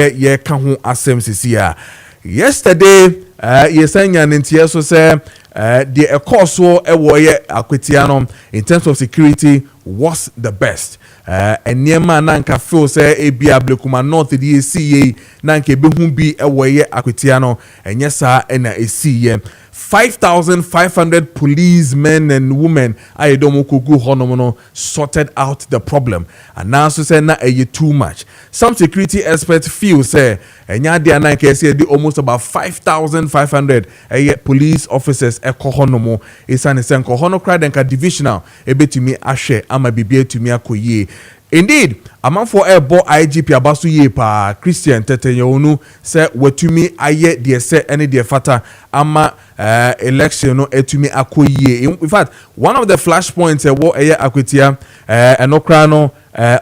ye ka ho asem sisia. Yesterday yesanya ntie so say the ekoso ewoye akwetiano in terms of security was the best. Enyema na nka feel say ebia blekuma north the ECA na nka behu bi ewoye akwetiano enye sa na esiye 5,500 policemen and women ayedomo kugu honomono sorted out the problem. And now so say na too much. Some security experts feel say enya dia na nka say almost about 5,500 police officers honomo isane sen ko hono kra denka divisional ebetumi ahwe ama bibia tumi akoyie. Indeed, among for airbo IGP abasu ye pa Christian Teteyonu say wetumi aye de se any de fata ama election no etumi akoyie. In fact, one of the flashpoints wo eye akwetia enokra no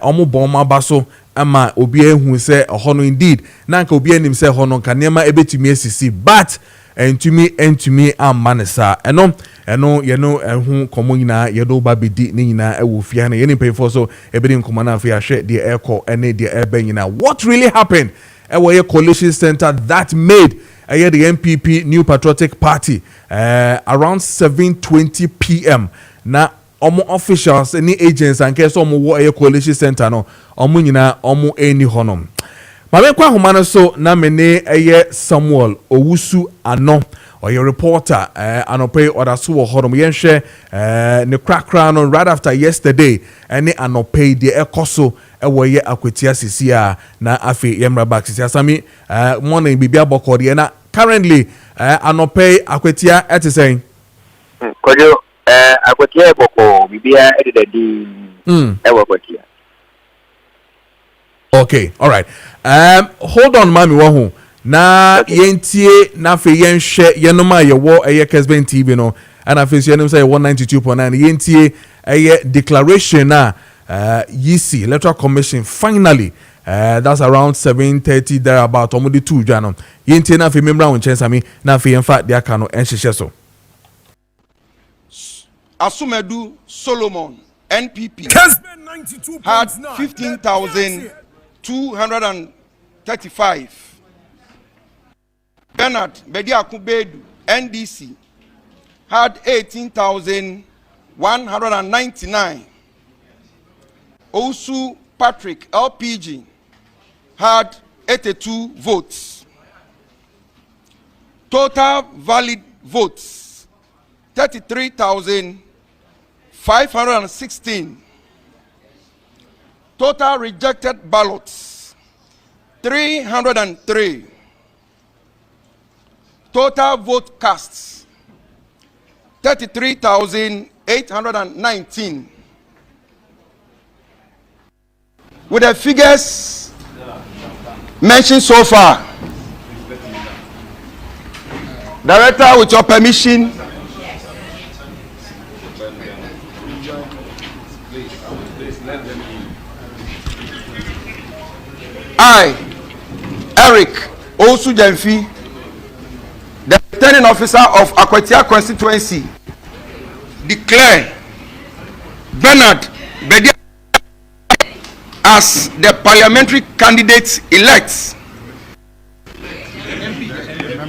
omo bomma baso ama obi ehu say hono indeed na nka obi anim say hono kanema ebetumi asisi but entumi amanesa eno yeno ehu komo nyina yedo ba bedi ni nyina ewo fia na yeni pay for so ebedi nkoma na afia hwe de eko ene de ebe nyina. What really happened ewo ye coalition center that made the MPP New Patriotic Party around 7:20 p.m. na omo officials any agents and case omo wo ye coalition center no omo nyina omo eni honom. Mame kwa humana so na mene Samuel Owusu ano or your reporter anope odaso wo hodom yenhwe ne krakra no right after yesterday any anope de ekoso ewo ye akwetia sisia na afi yemra back sisia sami morning bibia bokode na currently anope akwetia etisen Kojo akwetia boko bibia ededi ewo akwetia. Okay, all right. Hold on, mami wahu. Na yentie na fe yenhwe yenoma ye wo Kessben TV no and afi yenom say 192.9 yentie declaration na yisi electoral commission finally that's around 7:30 there about omodi 2 jano yentie na fe memra won chensami na fe yemfa de aka no enhyehyɛ so. Asumedu Solomon NPP Kessben 92.9 had 15,235. Bernard Bediakubedu NDC had 18,199. Osu Patrick LPG had 82 votes. Total valid votes 33,516. Total rejected ballots 303. Total vote casts 33,819. With the figures mentioned so far, Director, with your permission, I, Eric Osu Jemfi, the returning officer of Akwetia constituency, declare Bernard Bedia as the parliamentary candidate elect,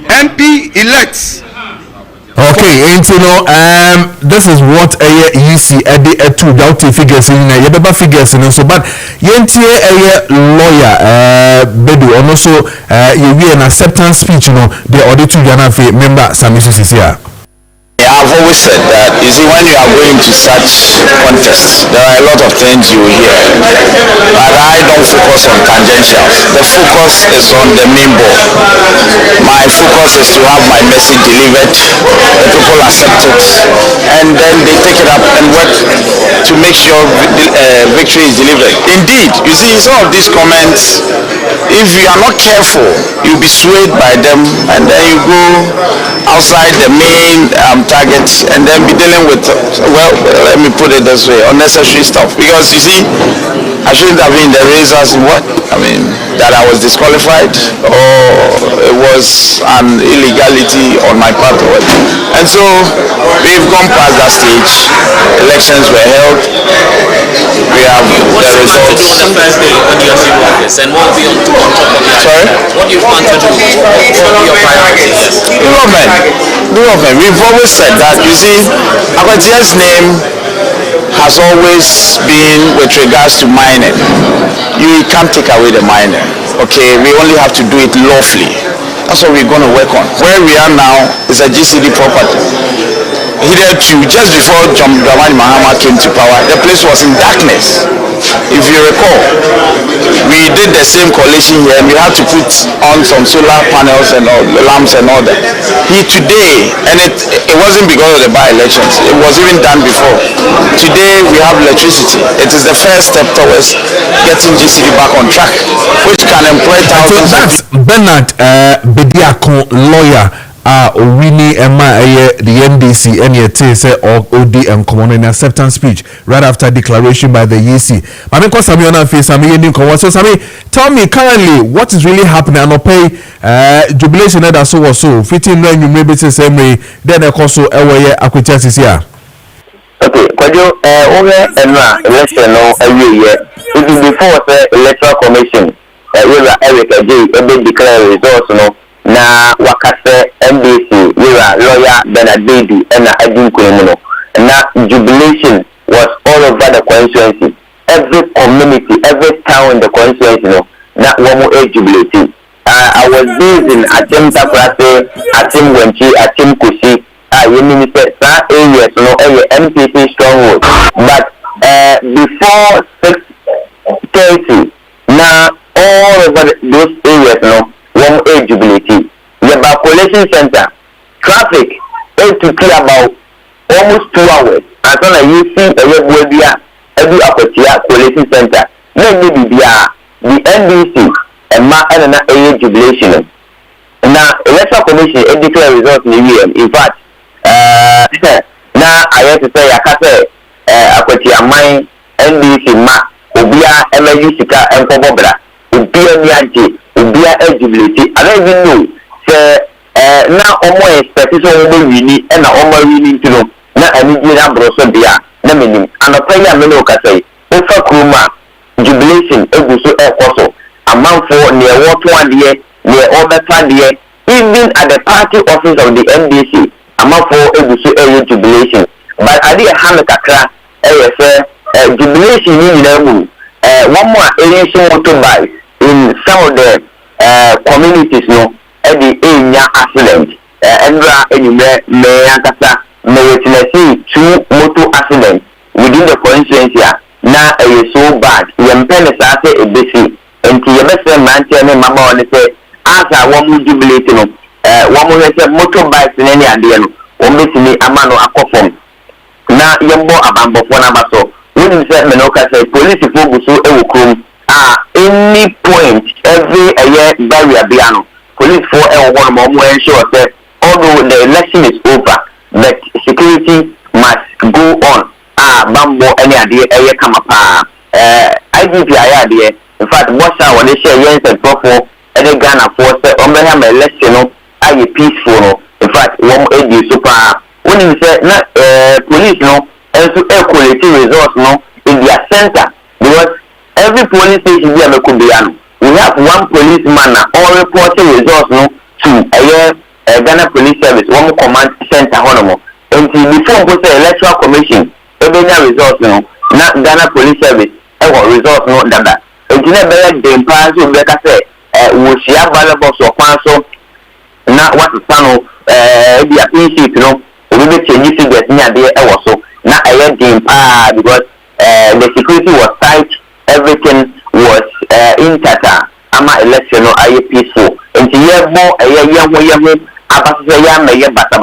MP elect. Okay, and you know, this is what you see at the two doubt figures in a yabba figures and so, but yentie lawyer bedu and also you be an acceptance speech, you know, the audit to Janafi member Samisu Sisia. I've always said that, you see, when you are going to such contests, there are a lot of things you will hear. But I don't focus on tangentials. The focus is on the main ball. My focus is to have my message delivered, the people accept it, and then they take it up and work to make sure victory is delivered. Indeed, you see, in some of these comments, if you are not careful, you'll be swayed by them, and then you go outside the main targets and then be dealing with, well, let me put it this way, unnecessary stuff. Because you see, I shouldn't have been the race as what? I mean, that I was disqualified or it was an illegality on my part. And so we've gone past that stage. Elections were held. We have the results. What do you want to do on the first day when you assume office? And what will be on top of that? Sorry? What do you plan to do? What will be your priorities? Development. We've always said that, you see, Akwatia's name has always been with regards to mining. You can't take away the mining. Okay, we only have to do it lawfully. That's what we're going to work on. Where we are now is a GCD property. Hitherto, just before John Dramani Mahama came to power, the place was in darkness. If you recall, we did the same coalition here and we had to put on some solar panels and all, lamps and all that. Today, and it wasn't because of the by-elections, it was even done before. Today we have electricity. It is the first step towards getting GCD back on track, which can employ thousands. So that's Bernard Bediako, lawyer. Winnie Emma the NDC and yet say OD and common in acceptance speech right after declaration by the EC. I mean, because I'm on face, I'm in so Sami, tell me currently what is really happening and pay jubilation that so or so 15 then you maybe say same way then also away Akwatia's is here. Okay, Kojo, over election no every year. It is before the electoral commission. Eric J declare results no. Na wakase NDC yira lawyer Bernard Baby and Adin Kuemuno. Na jubilation was all over the constituency. Every community, every town in the constituency, na womu jubilating. I was based in Atim Taprase, Atim Wenchi, Atim Kusi. You minister that areas, MPC stronghold. But before 6:30, now all over those areas, one jubility. The population center traffic is to clear about almost 2 hours. As soon as you see every Akwatia's population center, maybe the NDC and a jubilation. Now, electoral commission declare results in the year. In fact, now I have to say, I can't say Akwatia mine NDC ma Obia MLU Sika and Kobobra Obia Niaji. Jubility. I don't even know. Now, almost expected to win and almost winning to know. Now, I need to broso beer. And a prayer Menoka say, Ofa Kruma, jubilation, Eguso Ekoso, amount for near what 1 year, near all the 1 year, even at the party office of the NDC, amount for Eguso jubilation. But I did a Hamakakra, jubilation in the room. One more election motorbikes in some of the communities at the area accident and anywhere may ankasa may witness 2 motor accidents within the constituency. Now it is so bad. When pennies are a busy and to your best man tell me mama on say as I want to jubilate one more say motorbikes in any idea one basically a man or a coffin. Now you're more about one abaso. When you say Menoka say police focus so ewu any point every year barrier biano police for one more ensure that although the election is over but security must go on bambo any idea come up IDP idea in fact what's our when they share yes and for any Ghana force on the election are peaceful in fact one super when you say police and so quality results in their center because every police station here we have one policeman all reporting results to a Ghana Police Service, one command center honomo. Until before we say electoral commission, every results not Ghana Police Service, results that. Until never the empire so better say we share valuable so council not what the panel the appreciate we be changing figures near there also. Not the empire because the security was tight. Everything was in Tata. Ama election no aye peaceful. Enti ye bo ye abase ya me ye bata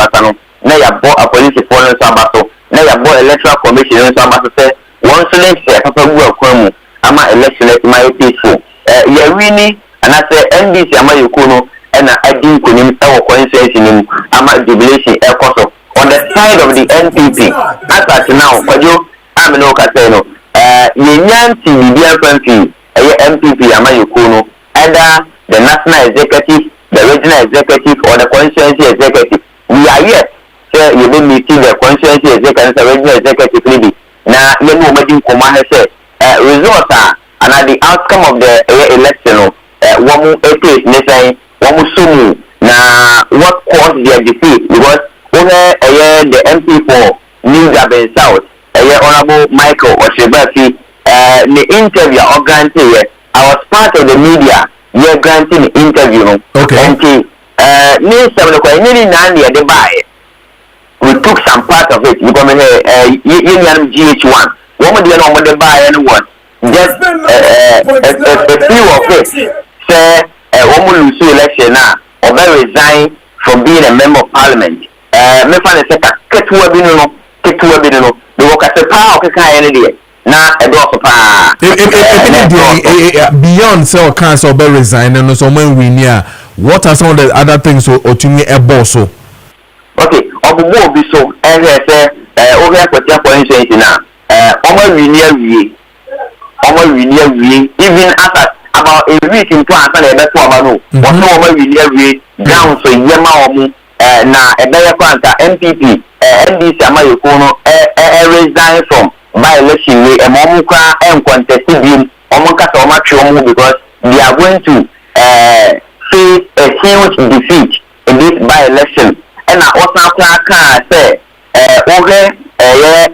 na ya bo a police force so abaso na ya bo electoral commission so abaso say one select say papa bu akwamu ama election ma peaceful. Ye wini and I say NDC ama yoko no and I didn't constituency ama jubilation ekoso on the side of the NPP as at now Kojo amino kaseno yenyanti media friendly MPP ama yokono either the national executive, the regional executive or the constituency executive. We are yet you be meeting the constituency executive, the regional executive maybe. Now you know making command say results are and the outcome of the election one case say one sumu na what caused their defeat because over the MP for New Gabon South Honorable Michael Oshibafi the interview or granted I was part of the media you're granting the interview okay and we took some part of it because union GH1 one of the buy anyone just a few of it say woman lose election now or resign from being a member of parliament me find the second ketuwa binu the work as a power okay na edo pa beyond say council be resign and so when we near what are some of the other things otumi ebo so okay obubo bi so say over kwati constituency na omo we near even after about a week in plan na ebe to aba no what no omo we near down so yema omo na ebe ya kwanta MPP NDC amayeko no resign from by election way a momuka and contested him omuka so much because they are going to face a huge defeat in this by election and I also can say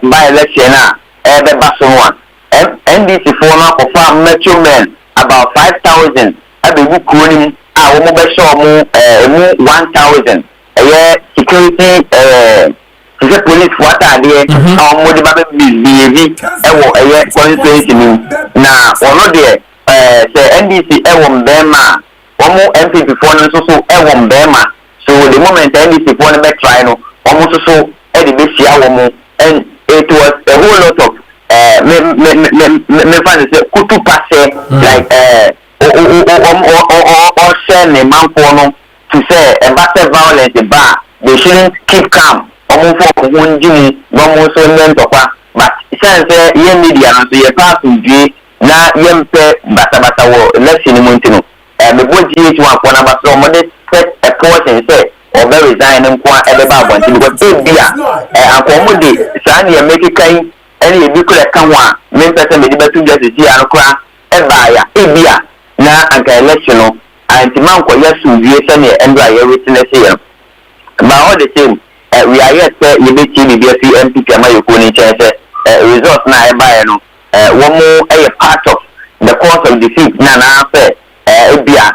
by election the Barcelona NDC for now for farm metro men about 5,000 at the book running our mobile 1,000 security the police what are there more the baby constituency now one there say NDC Bema one more MPP for so Bema so the moment NDC for the try no almost so the best and it was a whole lot of me find say kutu passe like or send a man for no to say a violence the bar they shouldn't keep calm for one Jimmy, one more so length of but since young media so you pass to G now young pet bata election in Montino and the boy GH1 for number so modest set a portion say or very resign and quite at the bar because if they are accommodate Sandy and make it kind any nuclear come one main person may be to just see and cry and buy a beer now anti election and the man for yes to be a and by everything here but all the same we are yet you be MPP amayoko ni chance result na buy no one more a part of the cause of defeat na say ebia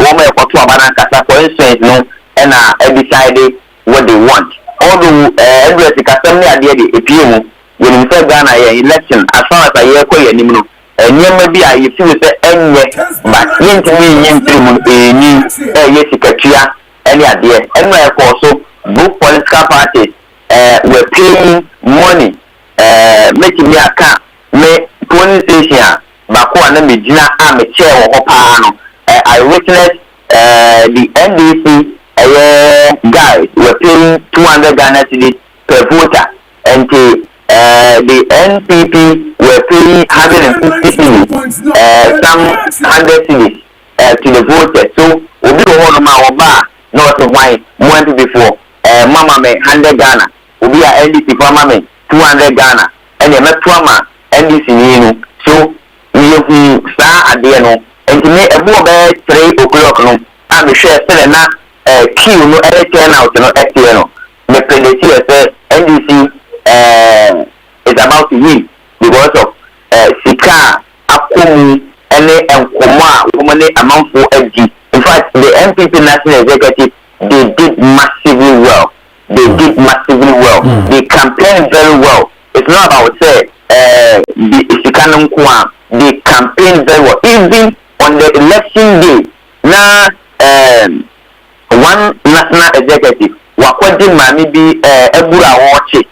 one more to abana kasa for instance no and decide what they want although every kasa me ade dey epiem when you say Ghana election as far as I ko yanim no nyema bia you feel say enye but yentimi yentrim ni yesikatua any ade enwe ko so both political parties were paying money making me account me polling station bako na me gina a me chair wo pa no I witnessed the NDC guys were paying 200 Ghana cedis per voter and the NPP were paying 150 cedis some 100 cedis to the voters so obi wo no ma wo ba not why more before mama me 100 Ghana obi a NDC for mama me 200 Ghana and me trauma NDC ni so you sa ade no enti me ebo be 3 o'clock no a me share say na queue no turn out no no me predict say NDC is about to win because of sika akomu ene enkomo a womane amanfo agi in fact the MPP national executive they did massively well. They campaigned very well. It's not about say they campaigned very well. Even on the election day, now one national executive wakwaji mami bi ebura woche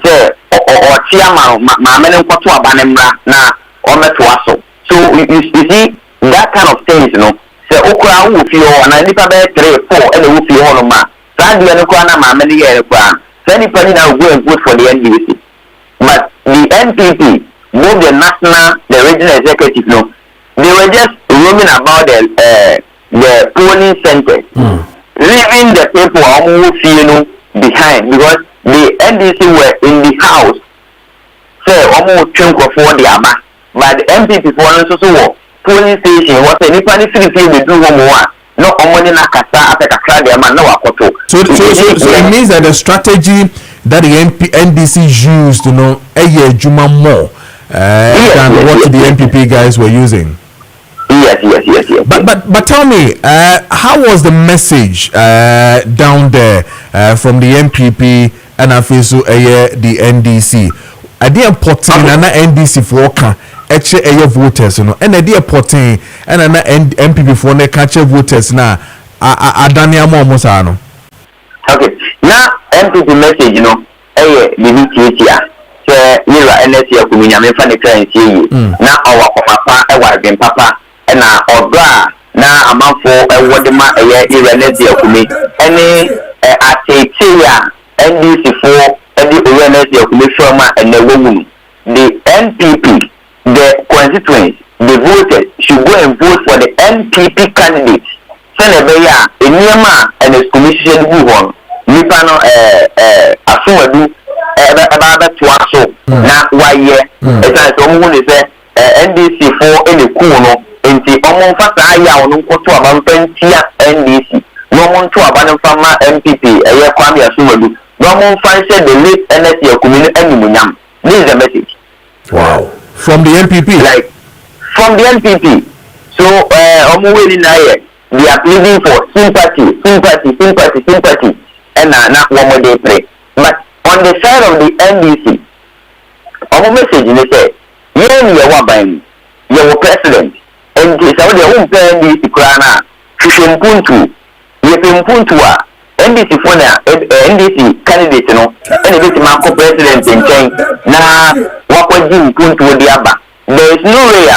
say or chiama mama nkwoto abanemra na ometo aso. So you see that kind of things, you know. se okura wo fi ho na nipa be 3 4 and wo fi ho no ma saa dia no kwa na ma me ne ye kwa say nipa ni na go and vote for the NDC but the NPP both the national the regional executive no they were just roaming about the polling centers leaving the people who feel behind because the NDC were in the house say almost chunk of for the ama but the MPP for also polling station was a nipa ni free we do one no omoni na kasa after crowd ama na wakoto so it means that the strategy that the NDC used juma more than what the NPP guys were using. Yes. But tell me, how was the message down there from the NPP and also the NDC? I did important na NDC for voters, and I did important and NPP for catch voters na adania mo musano. Okay, now NPP message the VTH say you are NSC akuminya me fa ne currency na our papa e papa na oga na amanfo ewode ma NSC akumi ene atetia NDC for the NSC akumi firma na wogun the NPP the constituents the voters should go and vote for the NPP candidates senebeya eniema and the commission who won nipa no asomadu eba toaso na waye esa so mu ne se NDC for ene ku no enti omo fasa aya onu nkoto abampantia NDC no mo nto abane fama MPP eye kwame asomadu no mo fanse the late NSC akumini animunyam. This is the message. Wow. From the NPP? Like from the NPP. So omo we na here they are pleading for sympathy and na one more day pray. But on the side of the NDC, our message is say, you are president, and this is the own NDC krana. NDC for NDC candidate no, and it is president in China. Na wakwaji mpuntu diaba. There is no way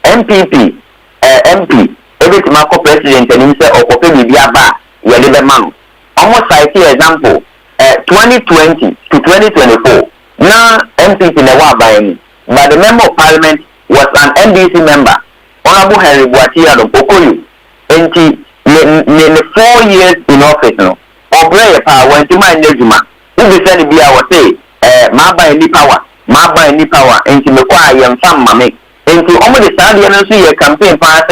MPP MP every president and himself or copy diaba yalibe manu. Almost like example 2020 to 2024 now MPP never by but the member of parliament was an NDC member Honorable Henry Boatia of Okoyu and in 4 years in office no or brave power when to my Nejuma who be sending be our say ma by any power and to require young some mammy and to almost the study and see a campaign pass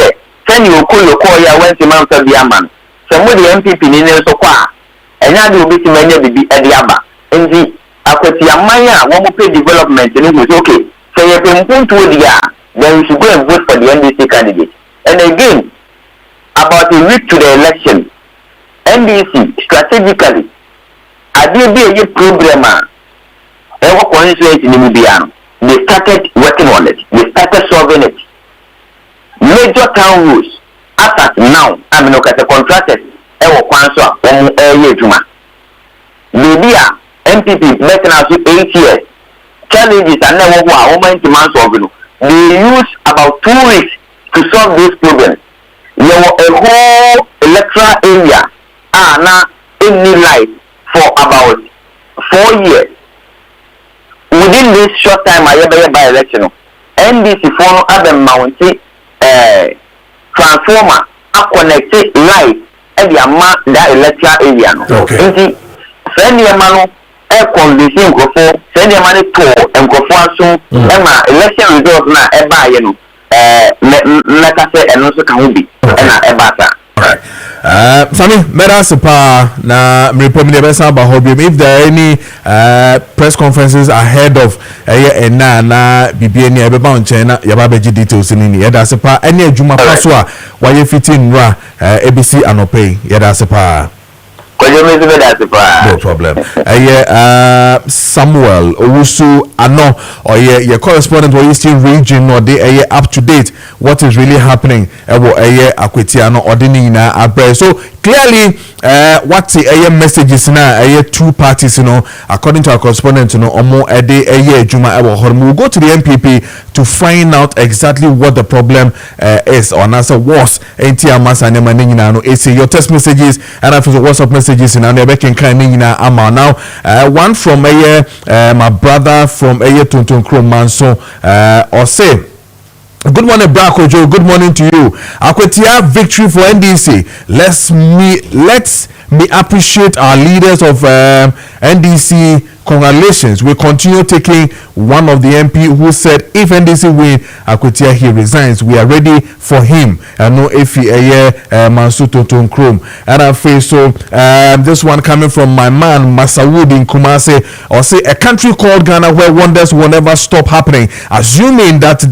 send you call ya went to Mount Biaman somebody MPP in so far and now you be to many be at the Abba. And the Akwati Amaya, one more pay development, and it was okay. So you can point to the year, then you should go and vote for the NDC candidate. And again, about a week to the election, NDC strategically, I did be a programmer, ever constituency in Namibian. They started working on it, they started solving it. Major town rules, as at now, I mean, look at the contractors. Ewo kwanso omu juma baby MPP making us 8 years challenges and never wa woman to man solve no they use about 2 weeks to solve these problems. There was a whole electoral area na any life for about 4 years. Within this short time I ever by election NDC for other mountain transformer connected life and the amount that electoral area no. Okay. Send the man condition go for send the money to and go for so election results na eba ye no let us say and also can be na eba. Alright. Sami, Merasipa na mrepomine besa ba hobby. If there are any press conferences ahead of na BBN ebeba onche na yaba beji details ni yeda sepa any adwuma paso a waye fiti nra ABC anope yeda sepa. No problem. Samuel Owusu Ano, or your correspondent for Eastern Region, or they up to date what is really happening. Akwetiano or Dinina Abre. So clearly, what's the messages now? Two parties, according to our correspondent, Omo Ede Juma we'll go to the MPP to find out exactly what the problem is, or answer was. Your text messages and after WhatsApp messages in now one from my brother from Tuntun Kromanso or say good morning, Kojo. Good morning to you. Akwetia victory for NDC. Let's me appreciate our leaders of NDC. Congratulations. We continue taking one of the MP who said if NDC win Akwetia he resigns. We are ready for him. No if he Mansuto Tonkrom. And I feel so this one coming from my man Masawood in Kumase, or say a country called Ghana where wonders will never stop happening. Assuming that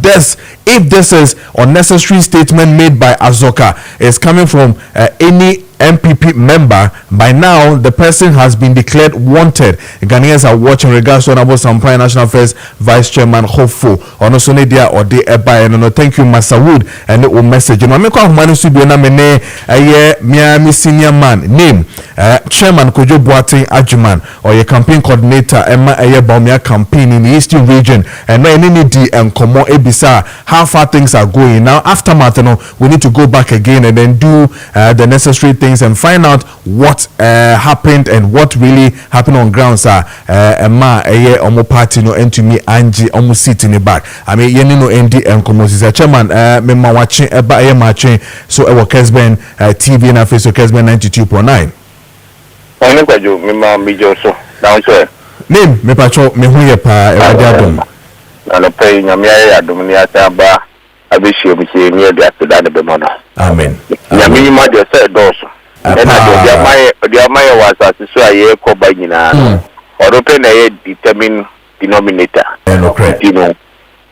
if this is unnecessary statement made by Azoka is coming from any MPP member, by now the person has been declared wanted. Ghanaians are watching. Regards to Honorable Sampai National Affairs Vice Chairman Hofo Onosonedia or de Eba and no thank you Masawood and the message. You know, me kwa manu subi na mene Miami senior man name Chairman Kojo Preko Dankwah or your campaign coordinator Emma Baumia campaign in the Eastern Region and no any di and komo ebisa how far things are going now. Aftermath, we need to go back again and then do the necessary things and find out what happened and what really happened on ground, sir. Ma omo party no ento me anji omo seat in the back. I mean yeni no ND and komosi chairman me ma watching eba matching so Kessben TV na face Kessben 92.9. Oni kwajo me ma mi jo so down so. Name me pacho me hu ye pa e wadi adom. Na no pay nyame ya adom ni ataba abehie obihie ni e dia seda ne be mono. Amen. Nyame ma de say doso. And the Amaya was as so a year called by Nina or open a determined denominator. You know,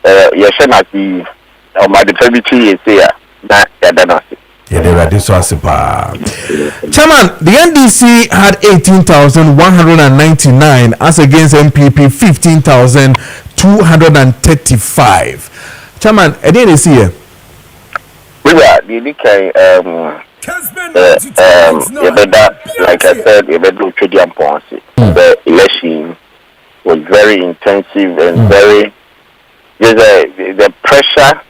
Yashanati or my defamity is here. That Yadanasi. Yeah, they were this was Chairman, the NDC had 18,199 as against MPP 15,235. Chairman, I didn't see here. We were the like I said, the election was very intensive and very the pressure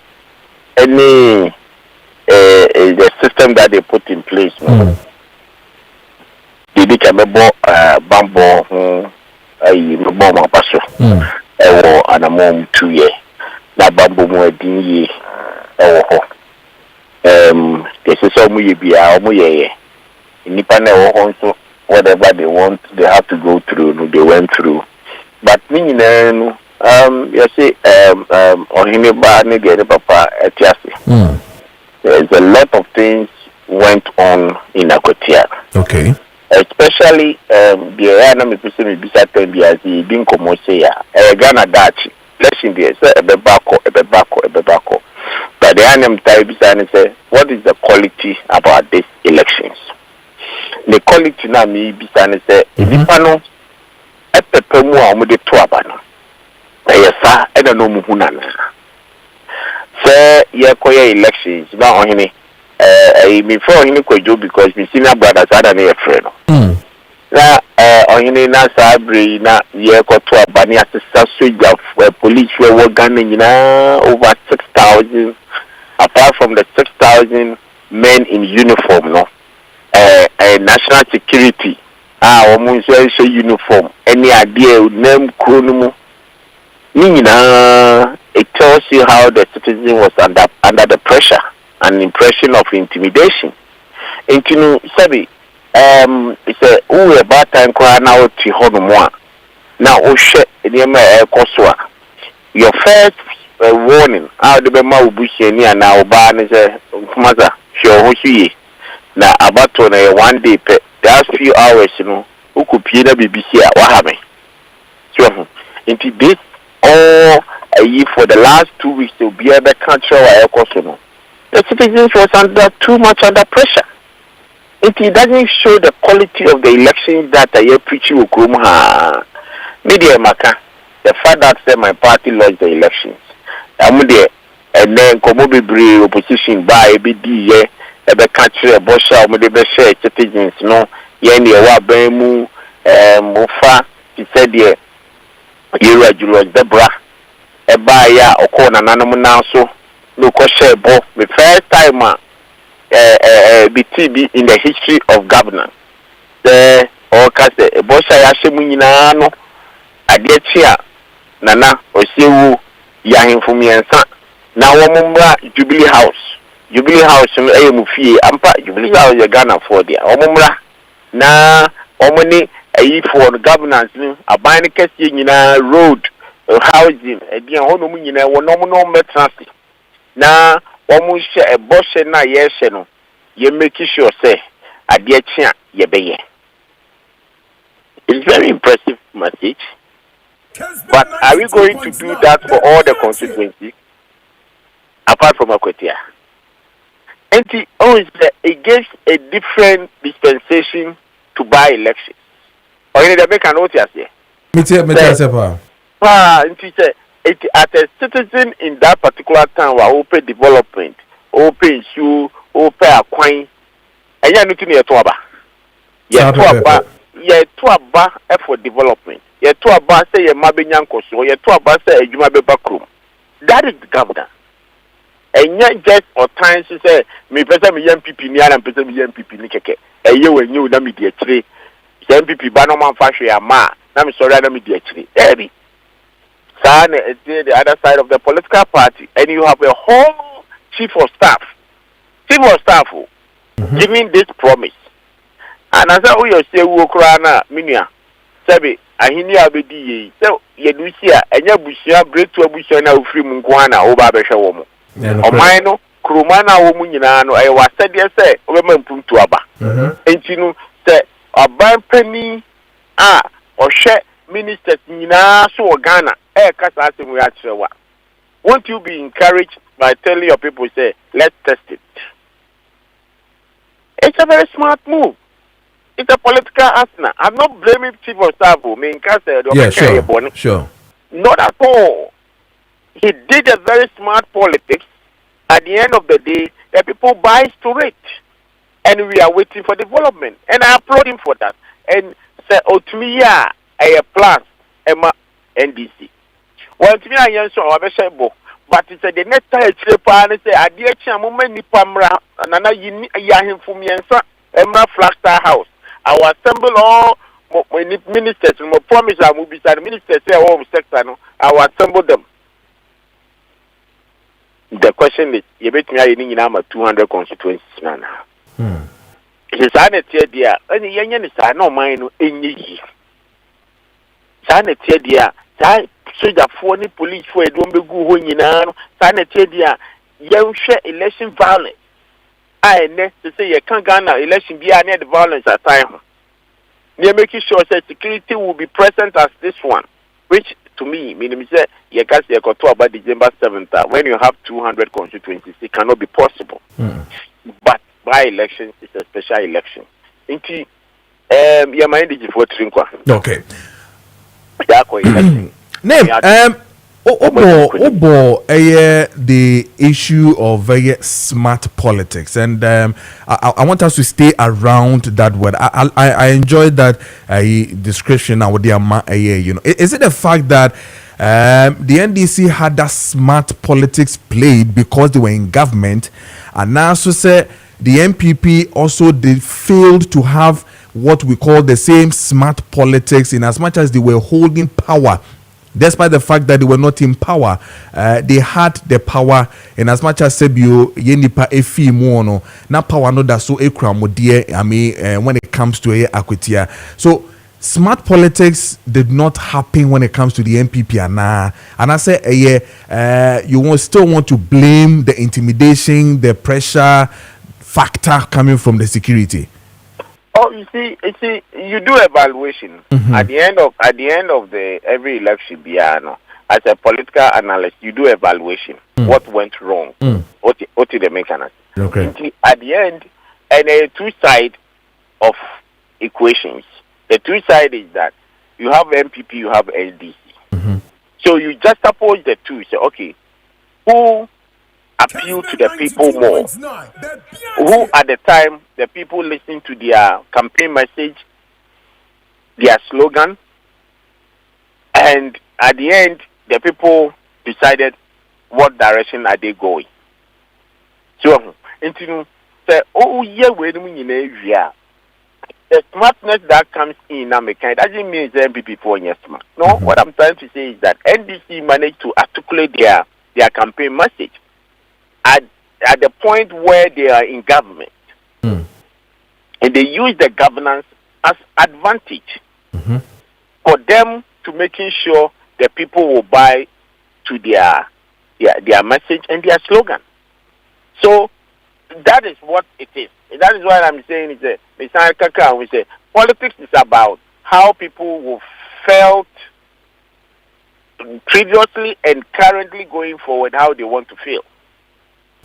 any the system that they put in place. They became a bambo bomb paso and a mom 2 years. Na bambo mo din this is all we be also whatever they want, they have to go through. They went through, but me, you see, on him, papa, there's a lot of things went on in Akwetia. Okay. Especially the enemy person beside them as he didn't come say Ghana Dachi. Let's see this a bebako. But the enemy type say, what is the quality about these elections? The quality na me bisane say nipa no epepemu a omode to abano yesa e no mu hunana say ye koye elections ba ohene me for ohene Kojo because me senior brothers ada na ye frɛ no na ohene na sabre na ye ko to abani asesa soja police we Ghana nyina over 6,000 apart from the 6,000 men in uniform no national security almost say uniform any idea name kronumu it tells you how the citizen was under the pressure and impression of intimidation. And you know, sabi it's a who about time kwa now to hono now o share koswa your first warning how the bema ubushi ni na oba ne say kumaza sure ho hwie na abato na 1 day the last few hours ukupie na BBC a wahame so into this all for the last 2 weeks to be the country where the citizens was too much under pressure It doesn't show the quality of the elections that I preach you media maka the fact that my party lost the elections. I'm there and then Komobi opposition by BD ebe country Bosha Mudebe share citizens no yen wa bemu mofa he said there Judicial Debra eba ya okona nanamu now so no share bo the first time BTB in the history of governance the okase Bosha ya shemu nyina no adechia nana osewu ya himfumiensa na womumra Jubilee House no mufie ampa Jubilee House ya Ghana for dia womumra na omoni ayi for governance ni aban kese nyina road housing edian hono mu nyina wonom no metrasi na womu hye eboshe na ye hye no ye make sure say adechia ye beye. It's very impressive message. But are we going to do that for all the constituencies apart from Akwetia? And it gives a different dispensation to buy elections. Or you need to make an notice here. As a citizen in that particular town, we open development, open issue, open a coin, and you are not near to Aba for development. Ye to Aba say ye mabenyanko so, ye to Aba say ejuma beba krum. That is the governor. And yet just or times to say me pesa me MPP ni ana pesa me MPP ni keke. Eye we nyu na me die kire. MPP ba no man fa hwe ama na me sorry na me die kire. Ebi. Sa na the other side of the political party and you have a whole chief of staff giving this promise. And as I will say, Ukraina, Minia, Sabi, Ahini Abedi, so Yedusia, and Yabusia, break to a bushana of free Munkwana, or Babasha woman. Or Mino, Krumana woman, I was said, yes, sir, women pum to Abba. And you know, say, a ban penny, or share ministers, Nina, so Ghana, Casas, we actually what. Won't you be encouraged by telling your people, say, let's test it? It's a very smart move. It's a political asna. I'm not blaming chief of staff who sure. Not at all. He did a very smart politics. At the end of the day, the people buy to it. And we are waiting for development. And I applaud him for that. And say, to me, yeah, I plus Emma NDC. Well, to me, I answer our but it's a the next time and say, I dear Chamuman Nipamra, and I yahim for me and Emma Flagster House. I will assemble all ministers and promise I will be the ministers say all sector. I will assemble them. The question is, you bet me I need 200 constituencies now. It is an idea. Any young is no mind in ye. Sanity idea. Soldier for any police for a don't be good when you know. Sanity idea. Young share election violence. I to say you can't Ghana election be near the violence at time. Near making sure that security will be present as this one, which to me meaning say you can't say got to about December 7th. When you have 200 constituencies, it cannot be possible. But by elections is a special election. Inti your mind is for Trinkwa. Okay. Name the issue of smart politics, and I want us to stay around that word. I enjoyed that description. Now, you know, is it the fact that the NDC had that smart politics played because they were in government, and now so say the MPP also they failed to have what we call the same smart politics in as much as they were holding power? Despite the fact that they were not in power, they had the power. And as much as Sebio Yenipa Efi Mono, na power no da so ekram dear. I mean, when it comes to Akwetia, so smart politics did not happen when it comes to the MPP and I say, you will still want to blame the intimidation, the pressure factor coming from the security. Oh, you see, you do evaluation at the end of the every election. As a political analyst, you do evaluation. What went wrong? What did the mechanism? Okay. At the end, and two sides of equations. The two sides is that you have MPP, you have LDC. So you just suppose the two. Say, okay, who appeal to the people more? Who at the time the people listen to their campaign message, their slogan, and at the end the people decided what direction are they going. So, say, oh yeah, the smartness that comes in America, it doesn't mean it's MPP for yes, man. No, what I'm trying to say is that NDC managed to articulate their campaign message at the point where they are in government, and they use the governance as advantage for them to making sure the people will buy to their message and their slogan. So that is what it is. That is why I'm saying it's a we say politics is about how people will felt previously and currently going forward, how they want to feel.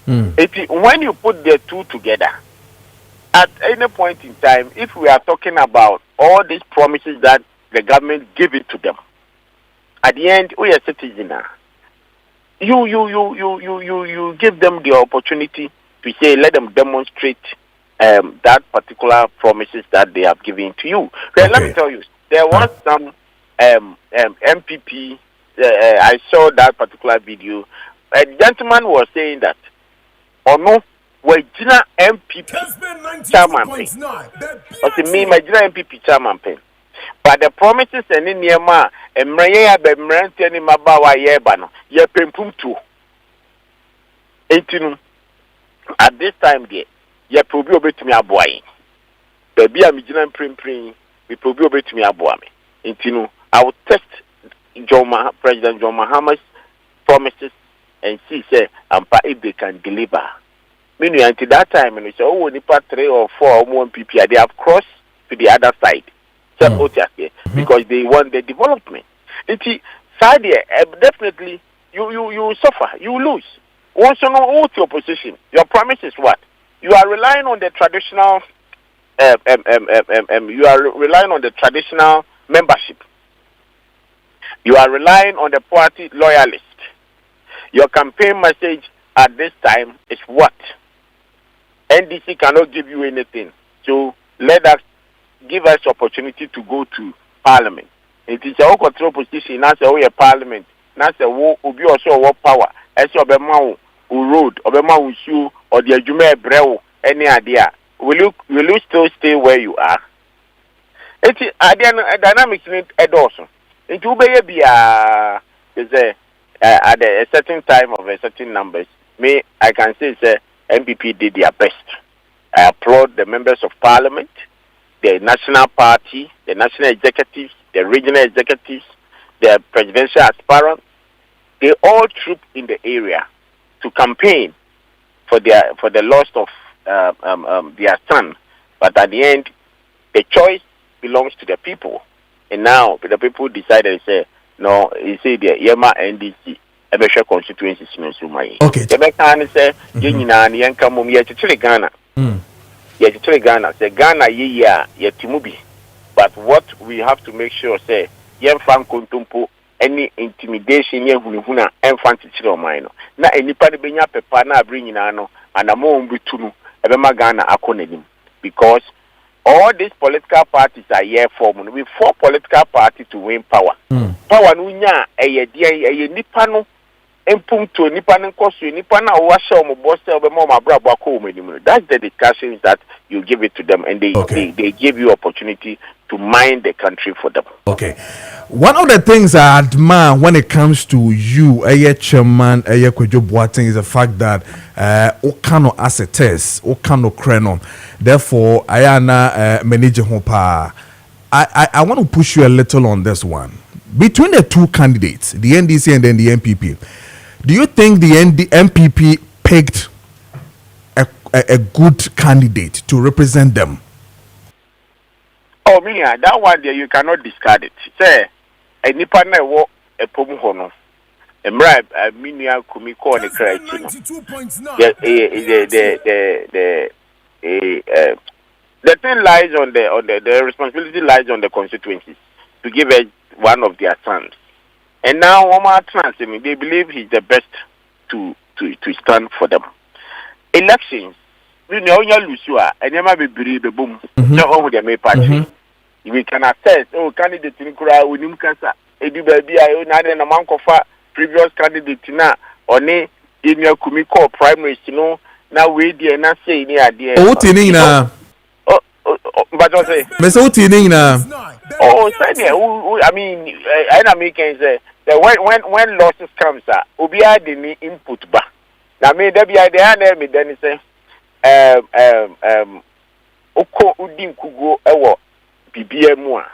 When you put the two together, at any point in time, if we are talking about all these promises that the government give it to them, at the end, we are citizens. You give them the opportunity to say, let them demonstrate that particular promises that they have given to you. Well, let me tell you, there was some MPP. I saw that particular video. A gentleman was saying that, "Oh no, we're MPP chairman pen." I me, my MPP chairman pen. But the promises and in Yama and Maria Bemrent and Mabawa Yebano, ye pempum too. 18 at this time, dear. Ye probably obey to me a boy. Baby, I'm Jinan Prim, we probably obey to me a boy. Intino, I will test President John Mahama's promises and see, say, if they can deliver. Meaning, until that time, and we say, oh, Nipa 3 or 4 or more people, they have crossed to the other side. Because they want the development. It's side definitely you suffer, you lose. Once you know what's your position, your promise is what? You are relying on the traditional you are relying on the traditional membership. You are relying on the party loyalist. Your campaign message at this time is what? NDC cannot give you anything. So give us opportunity to go to parliament. It is a control position, that's a parliament, that's a war, be also war power, as your Bema road, or Bema shoe, or the Jume Breu, any idea. Will you still stay where you are? It is a dynamics need also. It will be at a certain time of a certain numbers. I can say MPP did their best. I applaud the members of parliament, the national party, the national executives, the regional executives, the presidential aspirants. They all trooped in the area to campaign for the loss of their son. But at the end, the choice belongs to the people. And now the people decided to say, no, you see the Yema NDC. Ebesha constituency okay. The Mekan say, Yenina and Yanka Mum yet to Ghana. Yet to Ghana, say Ghana yet to Mubi. But what we have to make sure say, Yen Fan Kuntumpo, any intimidation, Yen Hununa, and Fancy Minor. Na any party benya pepana bringing ano, and a more bitunu, Ebema Ghana akonedim. Because all these political parties are here forming. We 4 political parties to win power. Power nunya a nipano empumto nipano kosu nipana washa mo bosse obemo mabrabo ko medimu. That's the discussions that you give it to them, and they give you opportunity to mind the country for them. Okay. One of the things I admire when it comes to you, chairman, Kojo Boateng, is the fact that okano assets, okano kreno. Therefore, I am manager hopa. I want to push you a little on this one. Between the two candidates, the NDC and then the MPP, do you think the MPP picked a good candidate to represent them? Oh, me, that one there you cannot discard it. Say, a nipa na wo a pomu hono. Emra minia kumiko on the criteria. the thing lies on the responsibility lies on the constituencies to give it one of their sons. And now Omar Trans, they believe he's the best to stand for them. Elections, you know, you lose you are, and you might be boom. So they may party. We can assess, candidate in Kura, Unim Kasa, Edu Baby, I own a monk of previous candidate now, or nay, in your Kumiko primaries, you know, now we dear not say any idea. But I say, Miss Otinina. Oh, I mean, I make say that when losses comes, Obia the input back. Now, may there be idea, me then say, Oko Udin Kugo, Ewo, BBM.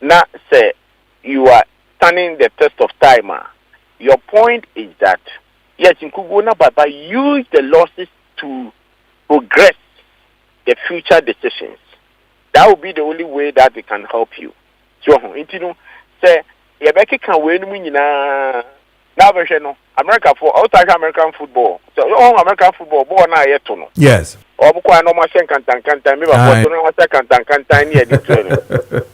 Now, say, you are standing the test of time. Your point is that, yes, in Kugo, but use the losses to progress the future decisions. That will be the only way that they can help you. So, you know, say, Yabeki can win now version no America for outside American football. So, American football, born now yet to know. Yes. Or no more can't maybe can't near the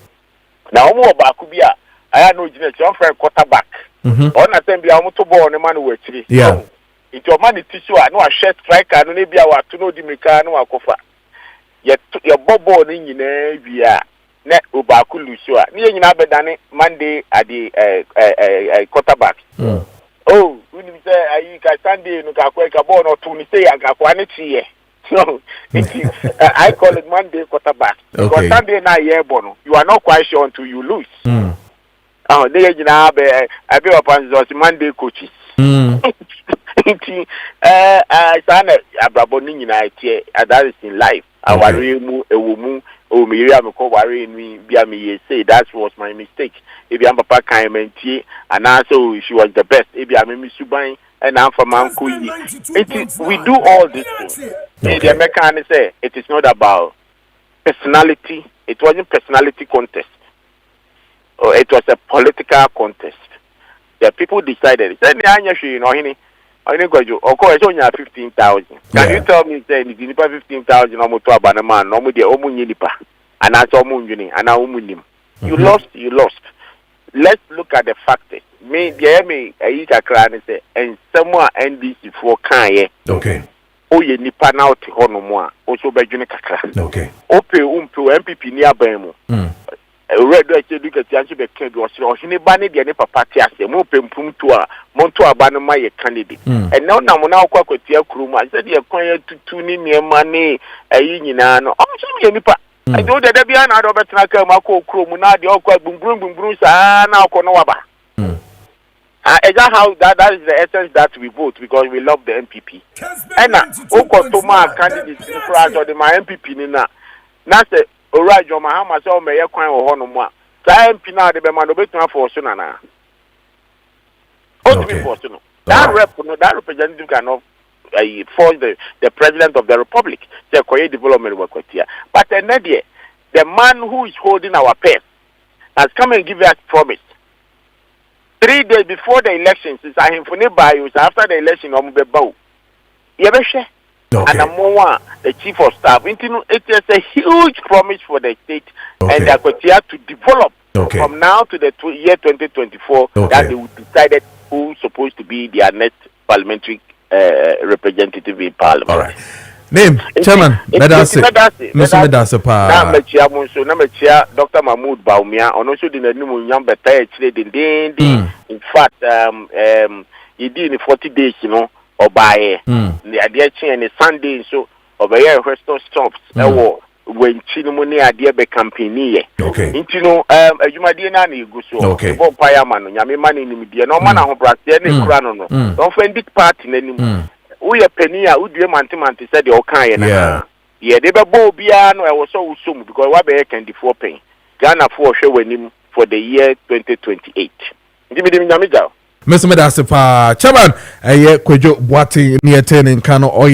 now, more Bakubia, I had no generation for a quarterback. On a same ball on a man who actually. Yeah. It's your money tissue. I know a shed striker, and maybe I want to know the Mecano or Kofa. Yet your bobo in via net Ubaku Lucia. Near Nabedani Monday at the quarterback. Oh, when you say I can Sunday, no Kakweka born or to say I got one here. So I call it Monday quarterback. Because Sunday night year bono. You are not quite sure until you lose. Oh, they have a bit of Monday coaches. That is in life. Our remu ewumu o me area me ko ware nwi bia me say that was my mistake. If you am papa kan mentie and also she was the best. If you am me suban and am for man ko yi. We do all this things. The American say it is not about personality. It wasn't personality contest. Or it was a political contest. The people decided. Say you know I think of course only 15,000. Can you tell me say the nipa 15,000 no to abanama no mo de omunyi nipa and as omunyi and omunim. You lost. Let's look at the facts. Me there me ayi kakra ne say and someone NDC for kan ye. Okay. O ye nipa na o te ho no mo a o so badwene kakra. Okay. Ope MPP ni aban mu. Red do actually look at the answer be can do so hini ba ne de ne papa ti ase mo pempum to a monto aba no ma ye candidate and now na mo na kwa kwatia kuruma said ye kwan ya tutu ni niema ne ayi nyina no o so me nipa I do the bia na do betra ka ma ko kurom na de okwa bumbrum sa na okọ no waba is that how that is the essence that we vote because we love the MPP and na okọ to ma candidate in France or the my MPP ni na say Alright, John Mahama saw me a coin or honor. Time Pina de Bemano Betan for Sunana. Only for Suno. That representative cannot force the president of the republic to create development work with here. But the man who is holding our purse has come and given us promise. 3 days before the elections, it's a him by you after the election of Mubebo. Yebeshe. And the chief of staff. It is a huge promise for the state and the Akwatia to develop from now to the year 2024 that they would decide who is supposed to be their next parliamentary representative in parliament. All right. Name, Chairman, Medase Pa. Namachia, Dr. Mahmoud Baumia, and also the new number in fact, he did in 40 days, you know. Or by the idea and a Sunday so over here restore stops when Chinomoni idea be campaign into no you might go so fireman yami man in media no man ho brase any crown no don't find it party anymore we a penny who do manti said the okay na yeah they be bo bia no I was so usum because what be can the 4 pen Ghana for show when for the year 2028 give me nyamija Mr. Medasipa, Chairman, Kojo Boati near 10 in Kano, or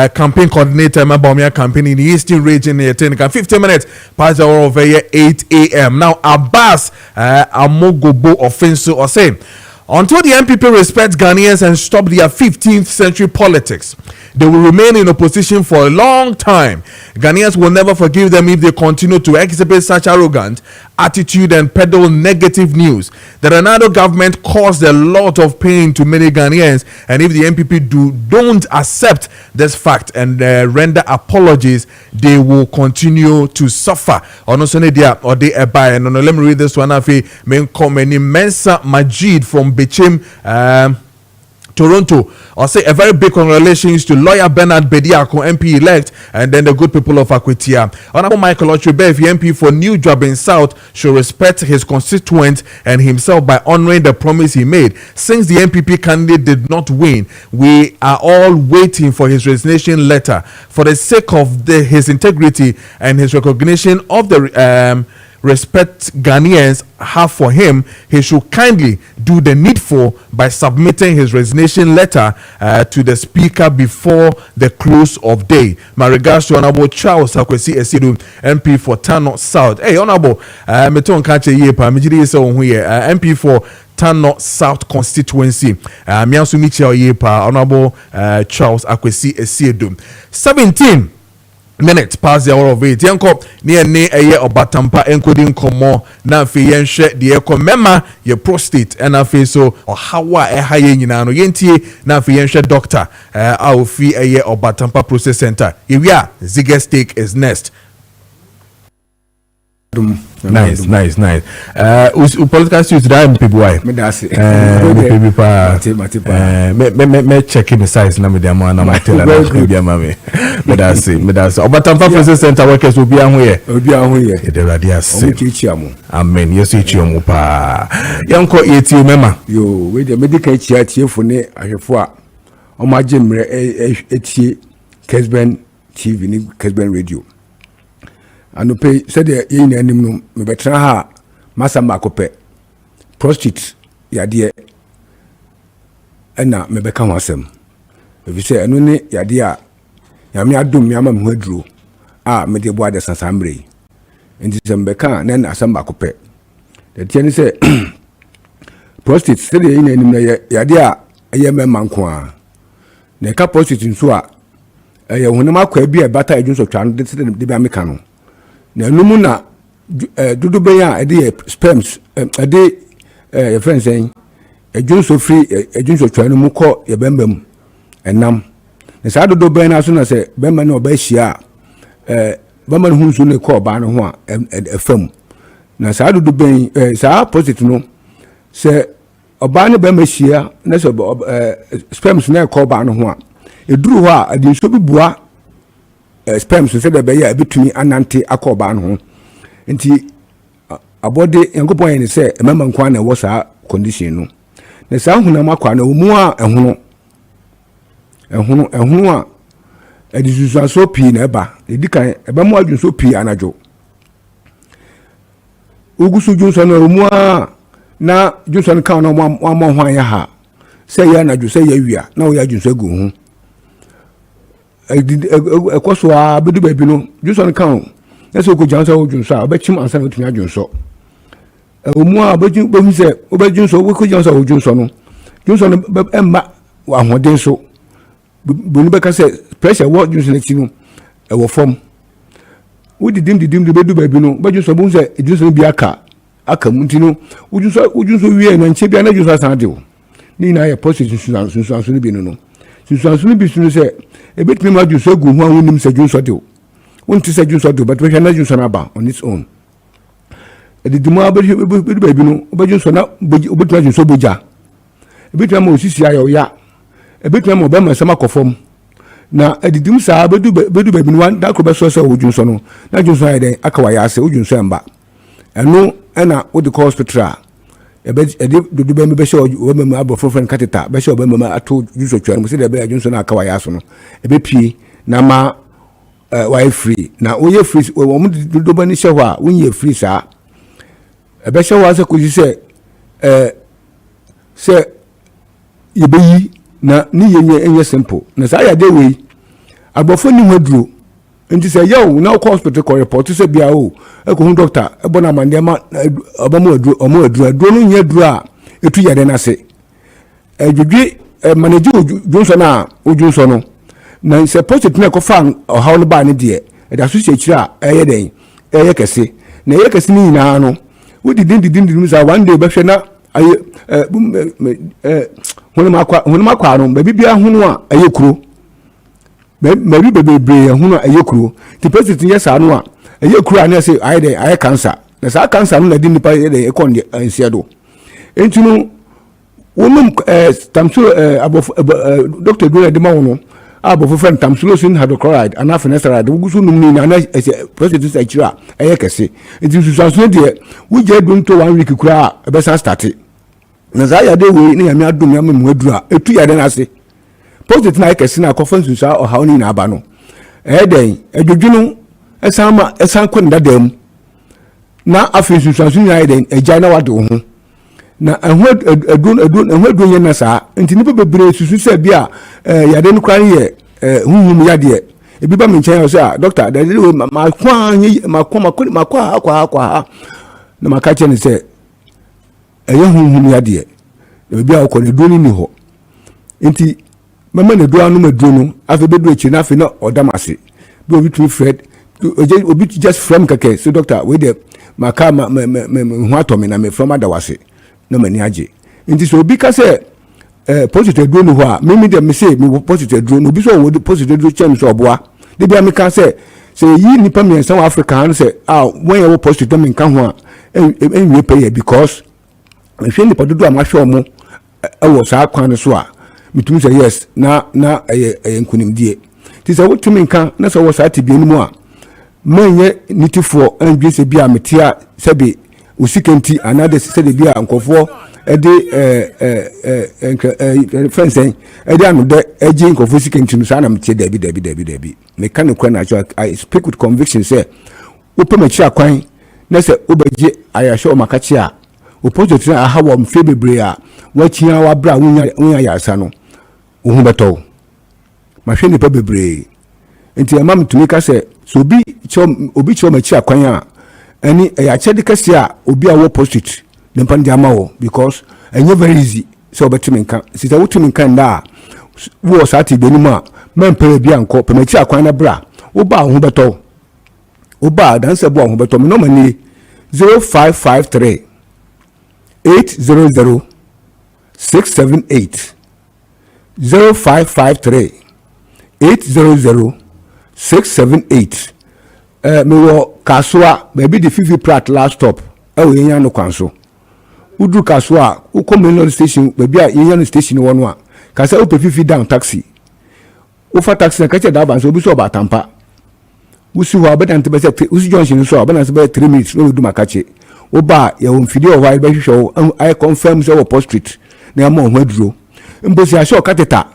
campaign coordinator, Mabomia campaign in the Eastern region near 10, 15 minutes past the hour of 8 a.m. Now, Abbas Amogobo offensive or saying, until the MPP respects Ghanaians and stop their 15th century politics, they will remain in opposition for a long time. Ghanaians will never forgive them if they continue to exhibit such arrogant attitude and peddle negative news. The Ronaldo government caused a lot of pain to many Ghanaians, and if the NPP don't accept this fact and render apologies, they will continue to suffer. Let me read this one. Mensa Majid from Bichim, Toronto, or say a very big congratulations to lawyer Bernard Bediako, MP elect, and then the good people of Akwetia. Honorable Michael Otrebe, MP for New Job in South, should respect his constituents and himself by honoring the promise he made. Since the MPP candidate did not win, we are all waiting for his resignation letter. For the sake of his integrity and his recognition of the respect Ghanaians have for him, he should kindly do the needful by submitting his resignation letter to the speaker before the close of day. My regards to Honorable Charles Akwesi Esidu, MP for Tano South. Hey, Honorable, meton kache yepa, mijiri yese onhuye, MP for Tano South constituency. Miansu Michel yepa, Honorable Charles Akwesi Esidu. 17 minutes past the hour of 8. Yanko near eye obatampa encoding komo na fe yenhwe de ekomema ye prostate and afi so or hawa haye nyina no yentie na fe yenhwe doctor aofi eye obatampa process center. Ewia Ziger steak is next. Nice. Political suits that people why? Me that's me check the size na me dem na my tell na be mama. Me that's. Obatampa Process Center workers will be here. The radius. Amen. Yes, ichiamu pa. Yanko eti mema. Yo, we the medical chia for ne ahefo a omagimre etie Kessben TV ni Kessben radio. Anope said the yin anim no me betra ha masa makope prostitute yade na me beka ho asem ebi say eno ne yade a yame adom yama me haduro a me de boa de sansambre enti se me beka na na asem makope the tiani say prostitute said the yin anim no yade a eye me manko a na ka prostitute nso a eye honam akwa bi e bata edwunso twa no de bi ameka no na numu na dudu benya ede sperms ede your friend saying edwunso free edwunso twa no mu kọ ye bembam enam na sa dudu benya so na se bemba na obahia bemba no hunso ne kọ ba no ho a efam na sa dudu ben sa positive no se oba ne bemba hia na se sperms na kọ ba no ho a eduru ho a adi so bibua sperms so de be ya bitumi anante akoba no ho nti abode yankopon yen se emama nkwa na wo sa condition no na sa hunam akwa na omu a ehunu a edizuzu so pi na eba edikan eba mu adwun so pi anajo ugusu junso na omu a na junso no kan no mo hwan ya ha se ya anajo se ya wia na wo ya junso gu ho ekoso a bedu baby no junso kan na so ko jansa o junso a obechim ansa na otumi adwunso omu a obejun bohu se obejunso wo ko jansa o junso no emma wa hoden so bonu beka se pressure wo junso na ti no e wo form wo didim de bedu baby no obejunso bohu se junso bi aka munti no ujunso wie na nche bia na junso asan de o ni na ye position sunsun no bi no sunsun bi sunu se ebetimi ma junso gu ho awonim se junso de o wonti se junso de but we na junso na ba on its own edidimu bedu baby no obejunso na obetimi junso boja ebetimi ma osisi ayo ya ebetimi ma obema sama kofom na edidimu sa bedu baby no da ko be so se ojunso no na junso ya den aka wa ya se ojunso emba eno na wo de hospital edi dudu be me be show wo me abofo friend kateta be show be me ato junso twa mo se de be junso na aka wa ya so no ebe pie na ma why free na oye free wo mo dudu be ni show a wonye free sa ebe show wa se ko ji se se yebeyi na ni yenye simple na sa ya de we abofo ni hwaduro nti say yo na hospital ko report say bia o e ko hu doctor e bona mandema obamu aduro no nya aduro a etu yade na se edwedwe manage Johnson na Johnson no na se post na ko fan o hawo no ba ne de e da so chechira eye den eye kese na eye kese ni nyina no wo didin sa one day be hwe na aye honuma kwa no ba bibia hunu a aye kuro ba bi bebre hunu a aye kuro ti post yes anu a aye kuro ani say aye den aye cancer na sa cancer no na di nipa ye den e kon de ansia do entinu wonum tamsulo abof doctor do de ma wono abof friend tamsulosin hydrochloride ana finasteride wugusu num ni na procedure achira kese nti susanso de wuje dun to 1 week kura e be san start na za ya de we ni yame adum yame mu adura etu ya de na ase procedure na kese na conference sa o hawo ni na aba no den adwudwunu esan ko ndadam na afi susanso ni ayi den eja na wade wo ho na ehun yen na sa nti nipa bebre susu se bia yade no kwan ye hunhum yade e bi ba me nchen so a doctor da le ma kwa akwa na maka che ne se eye hunhum yade e bia o ko ne do ni ho nti mama ne do anu maduro no afi bedu echi na afi na odamase bi obi tu fred obi just from kake so doctor we de maka me ho atomi na me from adawase na mani age nti so obi ka se positive drone ho a me dem say me positive drone obi so wo positive drone chem so oboa de bia me ka se yi nipa me South Africa han se when you positive me kan ho a enwe pay because me hwe nipa dodo amahwe omo wo saa kwan so a metum say yes na nkunimdie ti se wo tumi kan na so wo saa tibie ni mu a manye nitifo anwie se bia metia sebe usikenti another se de bia nkofo ede friends ede anu de eji nkofo sikenti no sa na metie dabi me kan kwa na I speak with conviction say ope machi akwan na se obeje ayahwe o makachi a opposite na hawo mfe bebre a wachia wa bra wunya yasa no ohun beto mahwe ni pa bebre enti amam tumi ka se so obi cho machi akwan a ani ya chede kase a obi a wo post-it ne pan dia ma wo because enye very easy so obetimi nkan sita wotumi nkan da wo sati be ni ma mempere bia nko pemachi akwan na bra wo ba ho beto wo ba dan se bo ho beto me no mani 0553 800 678 0553 800 678 me wo kaswa baby the fifi prat last stop e yenya no kwanso udu kaswa uko main station baby a yenya no station wono a kasa upe fifi down taxi ufa taxi na kache da ban so bi so ba tampa usi ho abadan te be se usi junction so abadan se be 3 minutes no du makache wo ba ye won fidi o wai be hwehwo I confirm so post street na ma ho aduro mbosi a sho kateta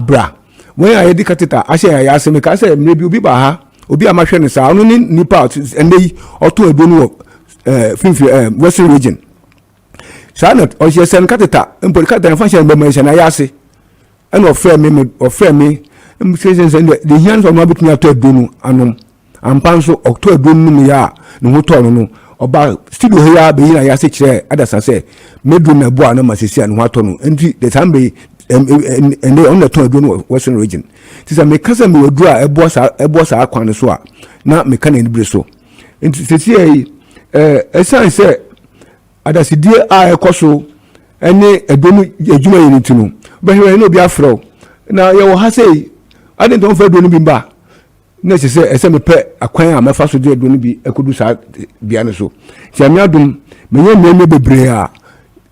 bra when I edit kateta a sha ya aseme ka se mre bi obi ba ha obi amahwe ne sa onu ni nipa ende oto edonu finfi western region sana o je sen kateta mpoli kateta function be mention ayase and offer me msezen the hands of my between ato edonu anom ampanso oto edonu mu ya ne ho to no oba studio he ya be yin ayase kire adasa se medu na bo ana masisi an ho ato no enti the sambe and they on the turn do western region tisa me kasa me wodura ebo sa akwan so a na me kan ni so enti esan se adasidie a ekoso ene edonu ejuma yin tinu be he no bi afro na ye wo ha sei ade don fa edonu bi mba na se ese me pe akwan a mefa so de edonu bi ekodu sa bia ne so ti me adum me nye bebre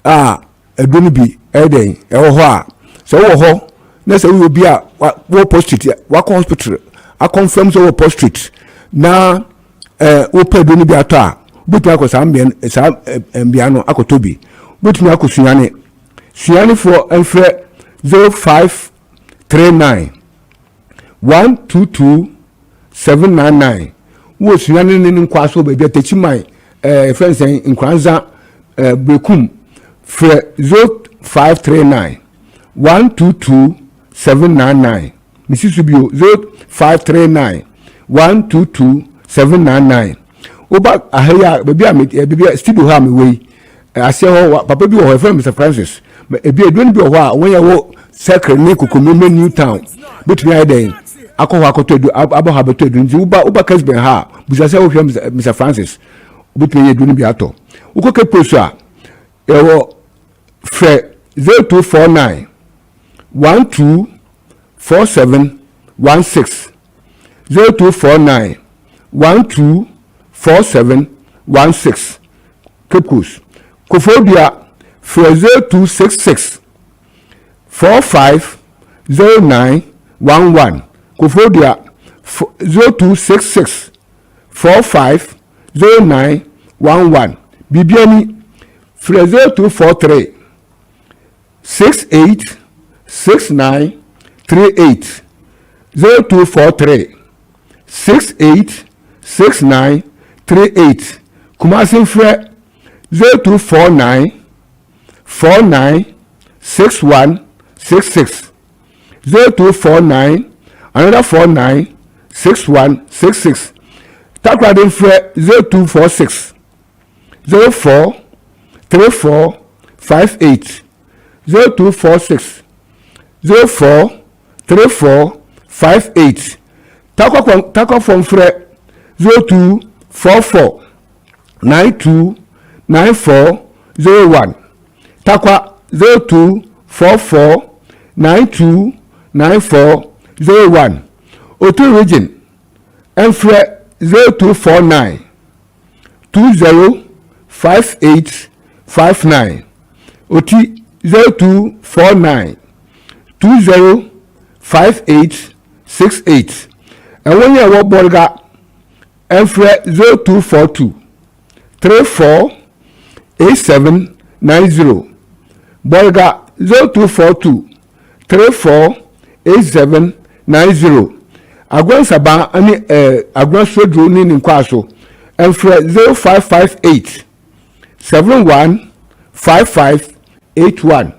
a edonu bi eden e wo ho a so wo ho na se wo bi a wo post it wa hospital a confirm so wo post it na wo pedo ni bi ato a butu akosa ambia no akotobi butu akosuane for enfre 0539 122 799 wo suane ni nkwa so ba bi atachi mai friends nkwanza brekum for 0539 122 799 Mrs. Subio 0539 122 799 oba ahaya baby studio ha me we ase ho papa bi ho friend Mr. Francis e bi edun bi ho a won ye wo secret ni kokomo New Town betumi ai den akɔ akoto edu aba ha beto edu nti uba Kessben ha busa sɛ wohwɛ Mr Francis obetumi edu no bi atɔ ukɔ keposo a ɛwɔ frɛ 0249 124716 0249 124716 Kepkos Kofobia frɛ 0266 450911 Kofobia 0266 450911 Bibiani frɛ 0243 686938 0243 686938 Kumasi frɛ 0249 496166 0249 another 496166 Takrade frɛ 0246 04 3458 0246 04 3458 Takwa from frɛ 0244 929401 Takwa 0244 929401 Otu region Enfre 0249 205859 Oti 0249 205868 and when you work Bolga Enfre 0242 348790 Bolga 0242 348790 Agwan Saba ani Agwan Sodro ni nkwaso Enfre 0558 715581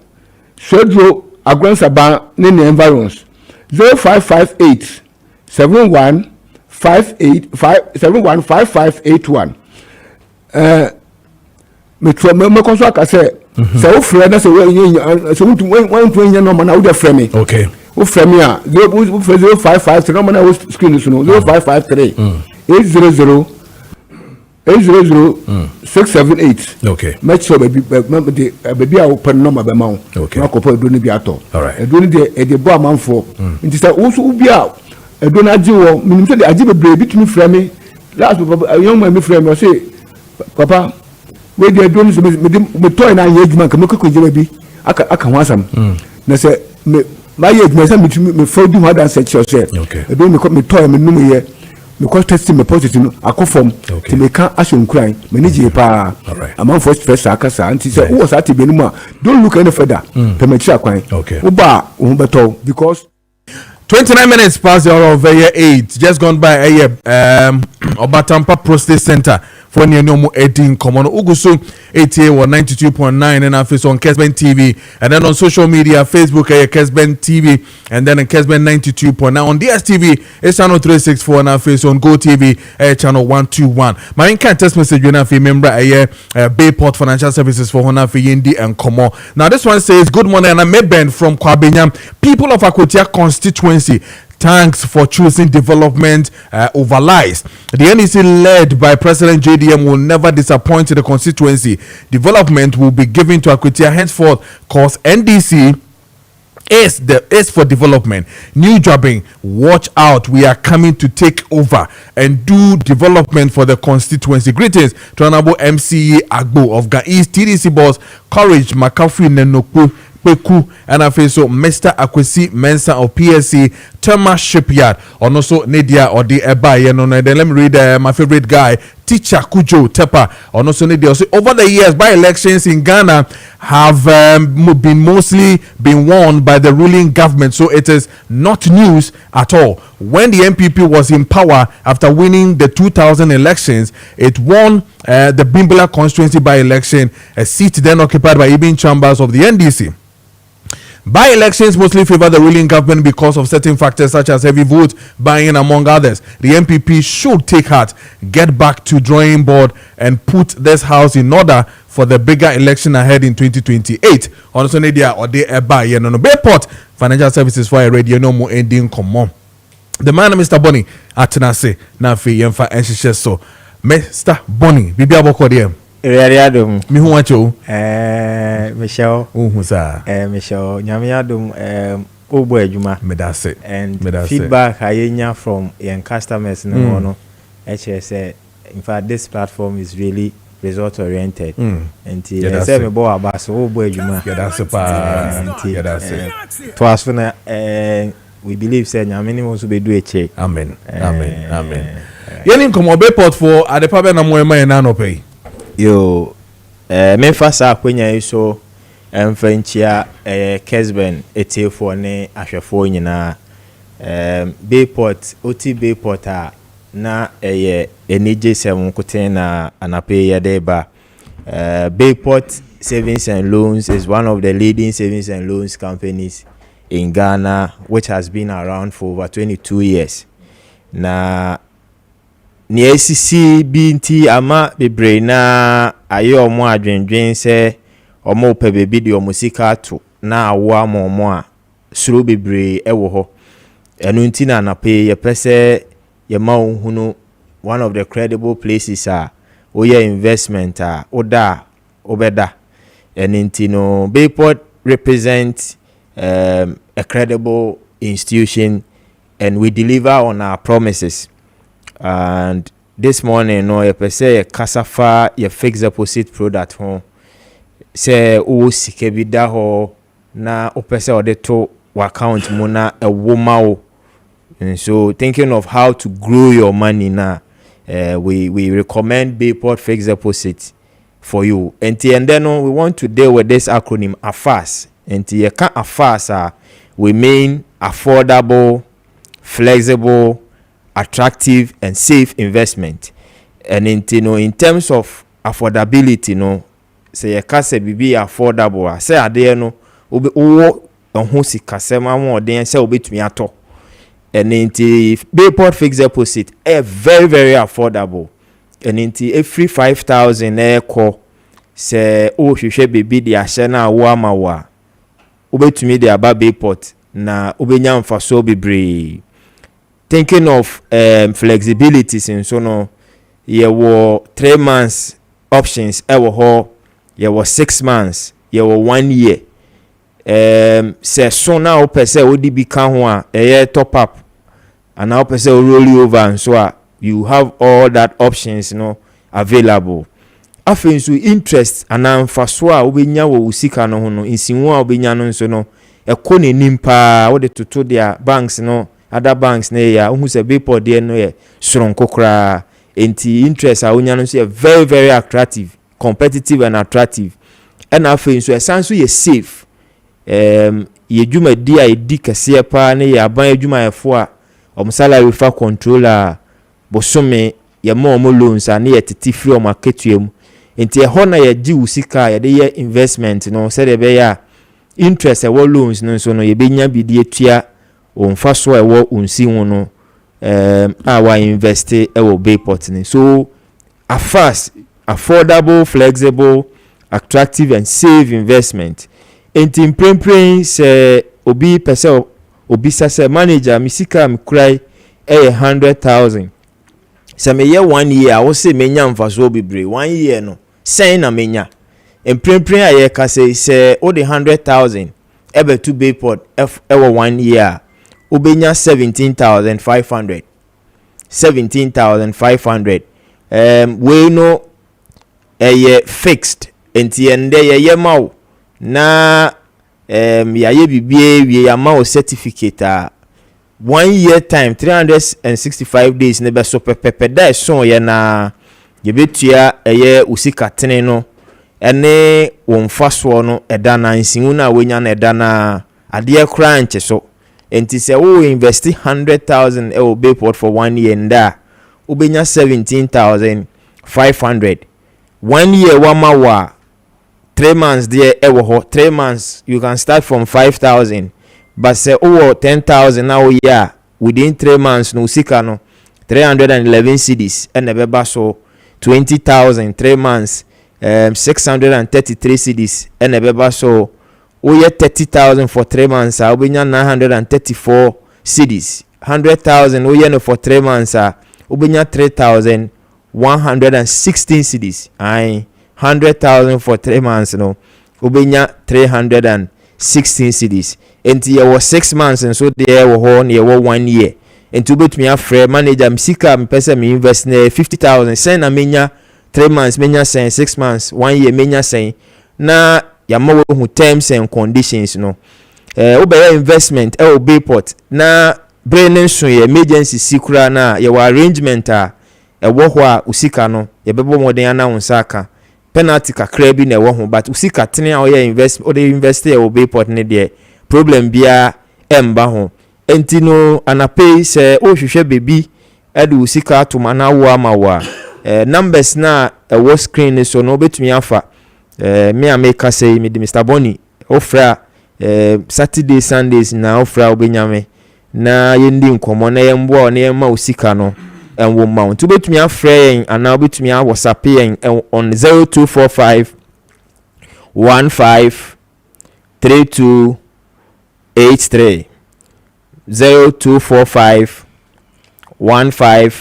Sodro Agwan Saba ni environs 0558 715581 me konso aka say wo frɛ na say wo nya no man na wo de frɛ me okay wo frɛ me a 0553 no man na wo screen so no 0553 800 678 okay make sure baby a open number be ma wo na ko pa edo ni bi ato edo ni de e de bo amanfo nti say wo so bi a edo na agi wo minim say de agi bebre bi tumi frɛ me last young man me frɛ me say papa we dey do this me toy na ye adwuma ka me kokojeba bi aka ho asam na say me ye adwuma say me for do hard and set yourself e do me toy me num ye me ko test me positive no akofom ti me kan asonkuran me ni je pa among first first akasa anti say wo sa ti be num a don't look any further pe me chi akwan wo ba wo beto because 29 minutes past the hour of 8 just gone by Obatampa Prostate Center for near no Edin Common Ugusu 88 and our face on Kessben TV and then on social media Facebook Kessben TV and then on Kessben 92.9 on DSTV it's channel 364 and our face on Go TV channel 121. My in-kind text message when I member Bayport Financial Services for Hona Yindi and Komo. Now this one says good morning and I'm Ben from Kwabenyam, people of Akwatia constituency. Thanks for choosing development over lies. The NEC led by President JDM will never disappoint the constituency. Development will be given to Akwatia henceforth cause NDC is for development. New jobbing, watch out. We are coming to take over and do development for the constituency. Greetings to Honorable MCE Agbo of Ga East TDC boss, Courage McCaffrey Nenokwu Peku and I feel so Mr. Akwesi Mensa of PSC Thomas Shipyard or also Nadia or the Eba then let me read my favorite guy teacher Kojo Tepa or also Nadia. So over the years by elections in Ghana have been mostly been won by the ruling government, so it is not news at all. When the MPP was in power after winning the 2000 elections, it won the Bimbala constituency by election, a seat then occupied by Ibn Chambers of the NDC. By-elections mostly favor the ruling government because of certain factors such as heavy vote buying among others. The MPP should take heart, get back to drawing board and put this house in order for the bigger election ahead in 2028. On Sunday or day Bayport Financial Services for a radio no more ending common. the man Mr. Bonnie atenase na afi yemfa enhyehyɛ so Mr. Bonnie bibi abɔkɔ dem Ready adum mi hu acho Michelle hu sa Michelle nyame adum obo adwuma medase and feedback ayenya from young customers no say in fact this platform is really result oriented and say me bo abaso obo adwuma yadase pa yadase to as na we believe say nyame ni won so be do eche amen yeni nkomo be port for adepa be na mo ema na no pay yo me fasa akwenya so mfanchia Kessben etefo ne ahwefo nyina Bayport oti Bayport a na enije sem koten na anape yadeba Bayport Savings and Loans is one of the leading savings and loans companies in Ghana, which has been around for over 22 years. Na ni ACC binti ama bebre na ayo omo adwendwen se omo pe bebi de omo sika to na awo amomo a suro bebre ewo ho enu nti na nape ye pese ye ma ohunu one of the credible places a oye investment a oda obeda enu nti no Bayport represent a credible institution and we deliver on our promises. And this morning, no, you say kasafa, your fixed deposit product home. Say o sikebida ho na opese ode to account muna a womao. And so thinking of how to grow your money now, we recommend Bayport fixed deposit for you. And then we want to deal with this acronym AFAS. And you can AFAS we mean affordable, flexible, attractive and safe investment. And in terms of affordability, say you can say be affordable. Say ade no obi owo ho sikasema mo den say obi tumi ato. And Bayport fixed deposit very very affordable. And every 5,000 call say hwehwe bebi de ahye na wo amawa. Obetumi de aba Bayport na obenya mfaso bebre. Thinking of flexibilities and so no ye wo 3 months options ewo ho ye wo 6 months ye wo 1 year se so na opese odi bi ka ho a top up and na opese roll over and so you have all that options available. Afin so interest ana mfaso a obenya wo usika no ho no insinwo a obenya no nso no ekone nimpa wo de toto dia banks other banks na ya who say Bayport there no ye soronko kra enti interest a onya no so very very attractive, competitive and attractive. And afin so esanso ye safe ye dwuma di a edi kase pa na ye aban adwuma efo a salary fa controller bosome ye mo loans na ye titi free o marketuem enti e ho na ye gi usika ye de ye investment se de be ya interest e wo loans so no ye benya bi de atua onfaso e wo unsi wono our invest e wo Bayport ni. So a fast, affordable, flexible, attractive and safe investment. Enti prempren se obi pese obi sase manager misika mkrai 100,000. Se me ye 1 year wo se menya mfaso bebre 1 year no sen na menya. Prempren aye ka se o de 100,000 ebe to Bayport ewo 1 year obenya 17,500 we no fixed enti ende ye mawo na ya ye bibie we ya mawo certificate 1 year time 365 days ne be so pepepe da so ye na ye betua ye usika tene no ene wonfaso no eda na nsinwu na wenya na eda na ade kra nche so enti se wo invest 100,000 e wo Bayport for 1 year nda ubenya 17,500 1 year wama wa 3 months there e wo ho 3 months you can start from 5,000 but se o 10,000 now year within 3 months no sika no 311 cedis and beba so 20,000 3 months 633 cedis and beba so we 30,000 for 3 months. I'll be 934 cedis. 100,000 oye no for 3 months ubenya 3,116 cedis. Aye, 100,000 for 3 months no ubenya 316 cedis. Enti ye was 6 months and so there wo ho ne 1 year. Enti ubetumi afre manager msika mpese me invest na 50,000 sen na menya 3 months menya sen 6 months 1 year menya sen na yamawo hu terms and conditions no. Ubaya investment Bayport na brain so ye emergency sikura na ye arrangement wo ho a usika no ye bebo moden announce aka penalty kakra bi na wo ho but usika tene a ye invest o de invest ye Bayport ne de problem bia emba ho enti no anapay se o hwehwe bebi ade usika atoma na wo amawa numbers na wo screen so no betumi afa me ameka say me Mr Bonny ofra Saturday Sundays na ofra obenyame na yendi nkomo na yembo na yema usika no enwo mount ubetumi afre yen ana ubetumi a WhatsApp yen on 0245 15 3283 0245 15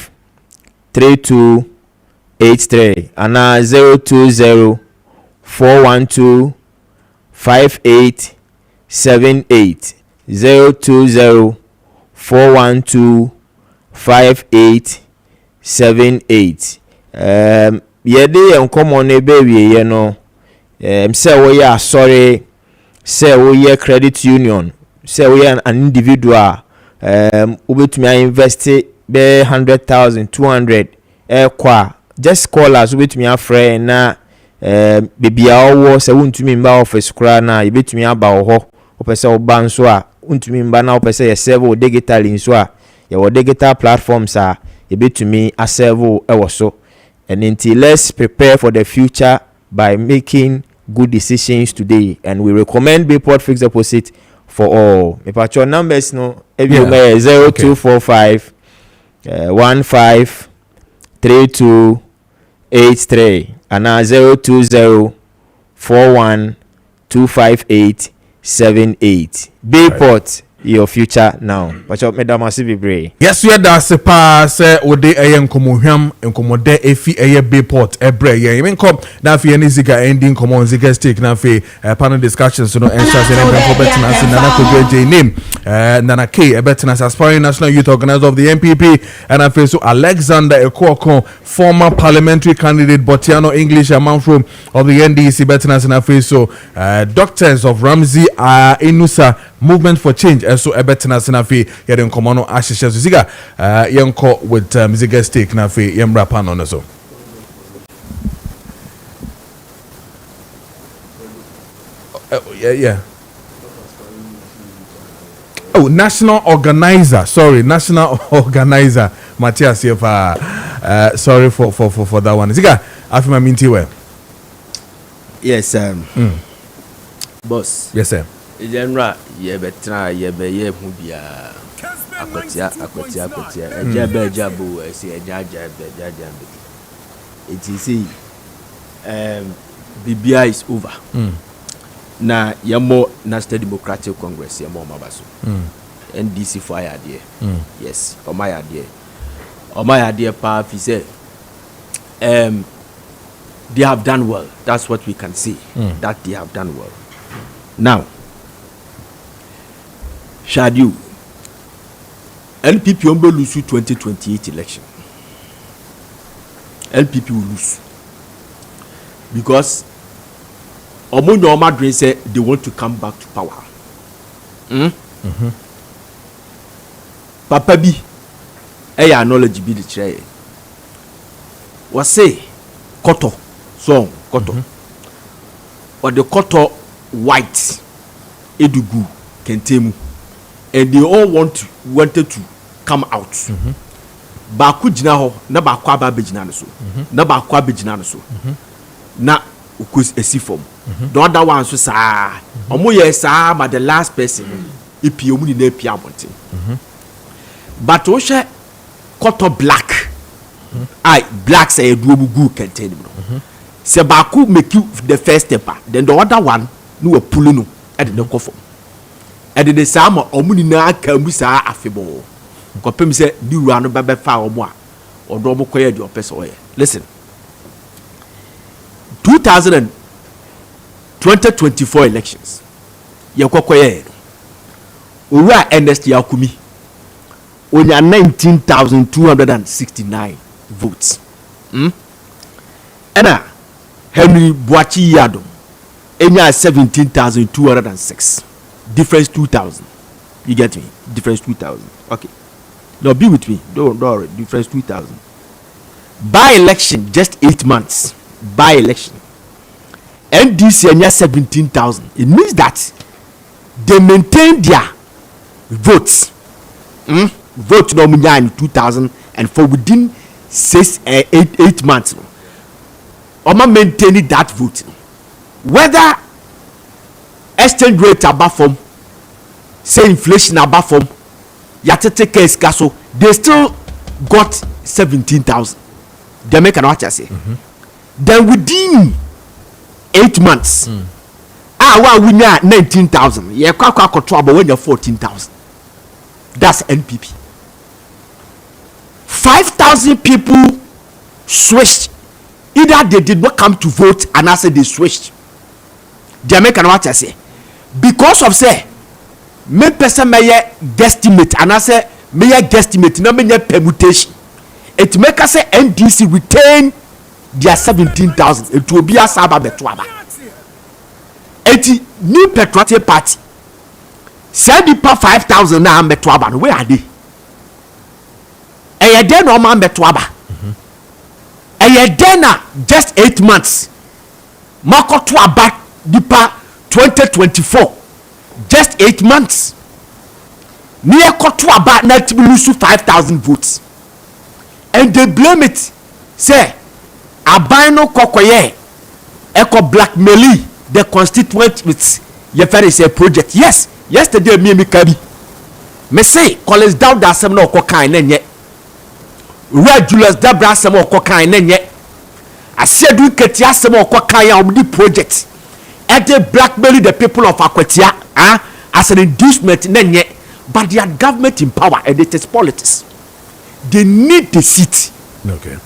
3283 ana 020 412 5878 020 412 5878 yede enkomo ne bewie ye no say we ya sorry say we credit union say we an individual ubetumi invest be 100,000 200 kwa just call us ubetumi afre na bibia owo se wuntumi mba office kura na yebetumi aba ho opese oba nso a wuntumi mba na opese ye serve digital nso a ye digital platforms a yebetumi a serve ewo so. And until let's prepare for the future by making good decisions today, and we recommend Bayport fixed deposit for all. Me patch numbers no every 0245 15 3283 and 020 41 25878. Bayport, your future now. Watch out, Madam Asibibre. Yes, we are da se pa se ode eye nkomohwam nkomode efi eye Bayport ebre ye even come na fi any zika ending common zika stake na fi panel discussions no ensure say na betina say na Kojo name Nana K betina aspiring national youth organizer of the NPP and afi so Alexander Ekoko former parliamentary candidate Botiano English Amanfrom of the NDC betina na afi so doctors of Ramsey Inusa movement for change so ebetina sinafi yeden komono ashisha ziga yenko with ziga stake na fi yemra pan no so yeah oh national organizer Matthias Yefa sorry for that one ziga afima minti we yes boss yes sir general ye betra ye be ye hu bia akwatia ejaba ejabo esi ejaja it is BBI is over na yamo National Democratic Congress yamo mabaso NDC fire there yes omaya there pa fi say they have done well. That's what we can say, that they have done well. Now Shadu, LPP will lose 2028 election. LPP will lose because Omono Madrid said they want to come back to power. Papa B, I knowledge be the chair. Was say Koto song Koto or the Koto white Edugu Kentemu. And they all wanted to come out. Baku jina ho na baku aba bejina so. Na baku abejina so. Na ukos esi form. The other one so sa. Omo ye sa but the last person ipi omu ni na ipi abonte. But o she Koto black. Black say eduobu gu contain no. Se baku make you the first step, then the other one no pull no at the form. And the sama omuni na kamu sa afebo nkɔpem sɛ di wura no bɛbɛfa ɔmo a ɔdo ɔmo kɔyɛ deɛ ɔpɛ sɛ ɔyɛ. Listen, 2024 elections yɛ kɔkɔyɛ owura Ernest Yakumi onya 19,269 votes. Ɛna Henry Boachi Yadom enya 17,206. Difference 2,000. You get me? Difference 2,000. Okay. Now be with me. Don't worry. Difference 2,000. By election, just 8 months. By election. NDC enya 17,000. It means that they maintain their votes. Vote no munya in 2004 within 8 months. Oma maintaining that vote. Whether exchange rate above from, say inflation above from, yatete case kaso, they still got 17,000. They make an watch I say. Then within 8 months, we need 19,000. Yeah, kwa trouble when you're 14,000. That's NPP. 5,000 people switched. Either they did not come to vote and I said they switched. They make an watch I say. Because of say, me person may guesstimate and I say may guesstimate no may permutation. It make us say NDC retain their 17,000. It will be a saba betwaba. Eti new patriotic party. Send the 5,000 now betwaba. Where are they? And then no man betwaba. And then just 8 months. Marco Twaba Dipa 2024. Just 8 months. Near Kotwaba net lose 5,000 votes. And they blame it. Say, Abino Kokoye Echo blackmail the constituent with Yeferi say project. Yes, yesterday me kabi. Me say College Down that some no kokai nenye. Red Julius Debra some kokai nenye. I said we ketia some kokai of the project. And they blackmail the people of Akwetia as an inducement nenye. But they are government in power and it is politics. They need the seat. Okay.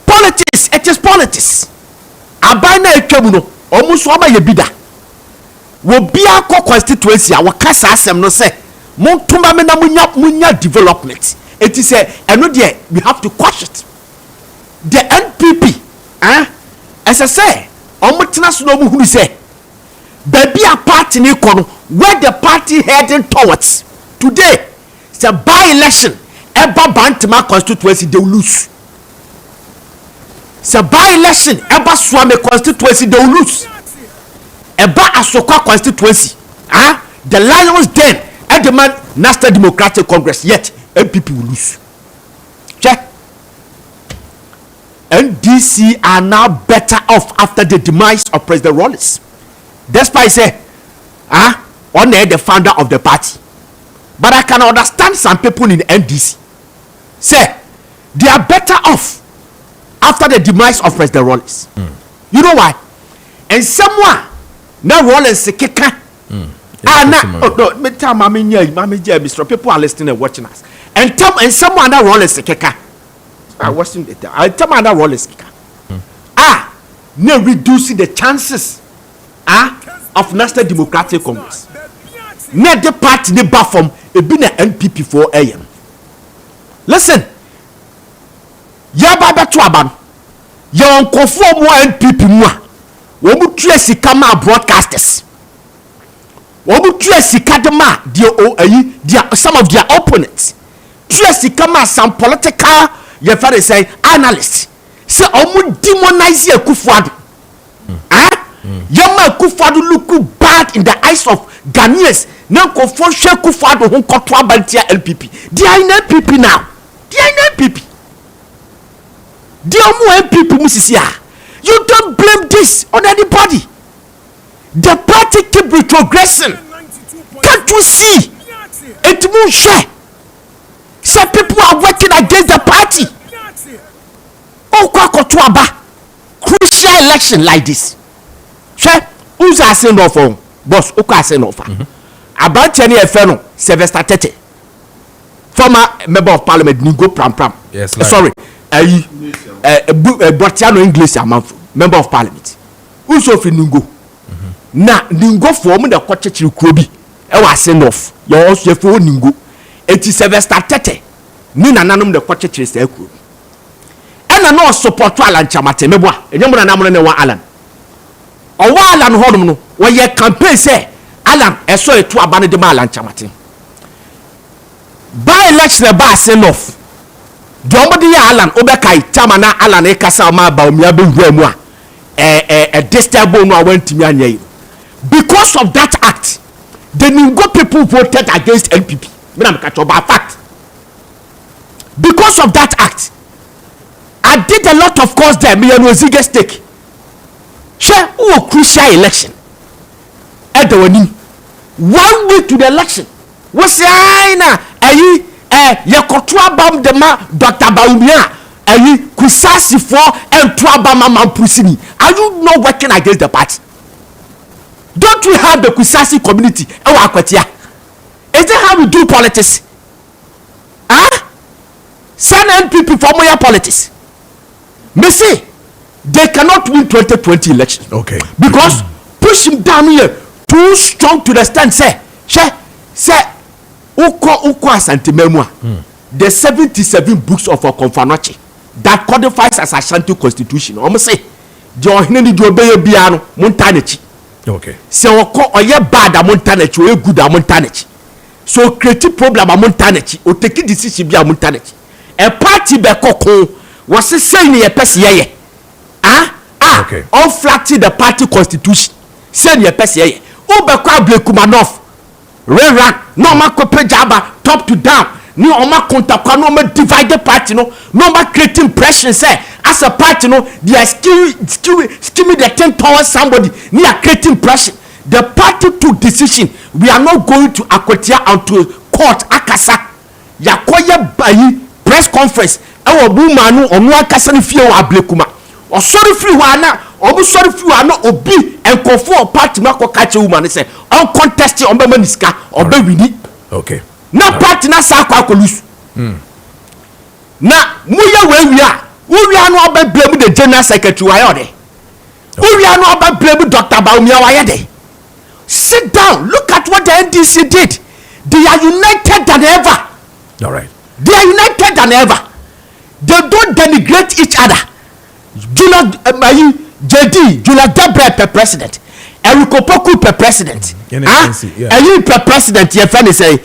Politics, it is politics. Abana ekwemuno, omuso aba ye bida. Wo bia ko constituency a wakasa asem no say, montuma me na munya development. It is eno de we have to quash it. The NPP, as I say, omutena so no mu hunu say, baby a party ni kono, where the party heading towards today. It's a by-election. Eba Bantima constituency, they will lose. It's a by-election. Eba Swame constituency, they will lose. Eba Asoka constituency. The Lions Den. And the man, National Democratic Congress. Yet, NPP will lose. Check. NDC are now better off after the demise of President Rawlings. That's why I say, on the founder of the party. But I can understand some people in the NDC say they are better off after the demise of President Rawlings. You know why? And someone now Rawlings keka. Mr. People are listening and watching us. And someone now Rawlings keka. I watching the time. I tell my now Rawlings keka. Now reducing the chances of National Democratic Congress. Now the party ne bafom e bi na NPP for AM. Listen. Ya ba beto aban. Ya onkofo mo NPP mu a. Wo mu tue sika ma broadcasters. Wo mu tue sika de ma some of their opponents. Tue sika ma some political ye fare say analysts. Say omu demonize Akufo-Addo. Yama Akufo-Addo look bad in the eyes of Ghanaians. Now go for Akufo-Addo who got to Abantia LPP. They are in LPP now. They are in LPP. They are more LPP musisia. You don't blame this on anybody. The party keep retrogressing. Can't you see? It won't share. Some people are working against the party. Oh, Kwakotuaba. Crucial election like this. Share. Who's asking no for? Boss, who can say no for? abante ne efeno Sylvester Tete former member of parliament Ningo Pram. Yes, sorry Botiano English amanfo member of parliament uso fi Ningo na Ningo form the kwachechiri kuro bi e wa send off your also for Ningo eti Sylvester Tete ni nananom the kwachechiri sa kuro ena no support Alan Chamate mebo a enyem na namno ne wa Alan owa Alan hodum no wo ye campaign say Alan eso etu abane de ma Alan Chamate by election ba send off the omodi ya Alan obekai chama na Alan e kasa ma ba omia be wura mu a disturbo no awantimi anya because of that act the Ningo people voted against NPP me na catch about fact because of that act I did a lot of course there me no zige stake share who crucial election at the one week to the election we say na ayi yekotua bam de ma Dr. Baumia ayi kusasi for entua bam mampusini are you not working against the party? Don't we have the kusasi community ewa akwatia? Is that how we do politics? Send NPP for more politics. Me say they cannot win 2020 election. Okay. Because push him down here too strong to the stand. Say uko asante memua. The 77 books of a Konfanochi that codifies as Ashanti constitution. Omo say the ohineni di obeye bia no montanechi. Okay. Se oko oye bad a montanechi o good a montanechi. So create problem a montanechi o take decision bia montanechi. A party be kokon was saying ye pesi ye. Okay. On flatty the party constitution. Say ye pesi ye. O be kwa Blekumanov. Rera no ma kope jaba top to down. Ni oma kontakwa no ma divide the party no ma creating pressure say as a party no they are scheming the thing towards somebody ni are creating pressure. The party took decision we are not going to Akwatia and to court akasa yakoye bayi press conference ewo bu manu onu akasa ni fie wa Blekuma o sorry free wa na obu sorry free wa na obi enkofo party makoka che woman say on contest on be maniska obe wini. Okay. Na party na sa kwa kolus na muya we no oba blame the general secretary wa yode we no oba blame Dr. Baumia wa yede. Sit down, look at what the NDC did. They are united than ever. All right. They are united than ever. They don't denigrate each other. JD Jula Debre per president, Eriko Poku per president. You per president, your friend is a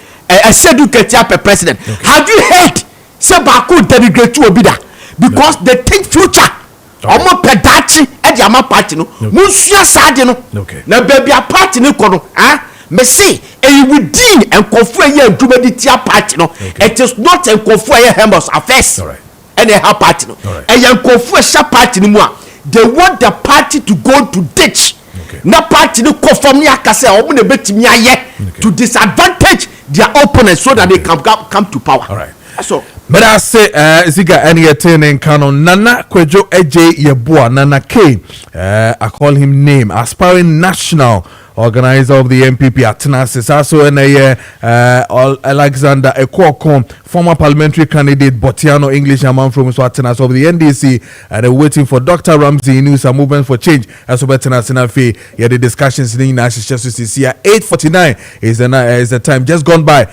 Sedu Ketia per president. Okay. Have you heard Sebaku denigrate you obida? Because they think future. Omo pedachi e di ama party no. Musia sade no. Na baby a party no kono. Me say e within enkofu eye adwuma di tia party no. It is not enkofu eye members affairs. All right. And they have party no. E enkofu e sha party no mu a. They want the party to go to ditch. Na party no conform ni akase omo na betimi aye to disadvantage their opponents so that they can come to power. All right. So but I say Ziga any attending canon Nana Kojo AJ Yeboah Nana K. I call him name aspiring national organizer of the MPP Atenasis also in Alexander Ekwokon, former parliamentary candidate Botiano English man from Atenas of the NDC and they're waiting for Dr. Ramsey News and Movement for Change as well as the discussions in the 8:49 is the time just gone by.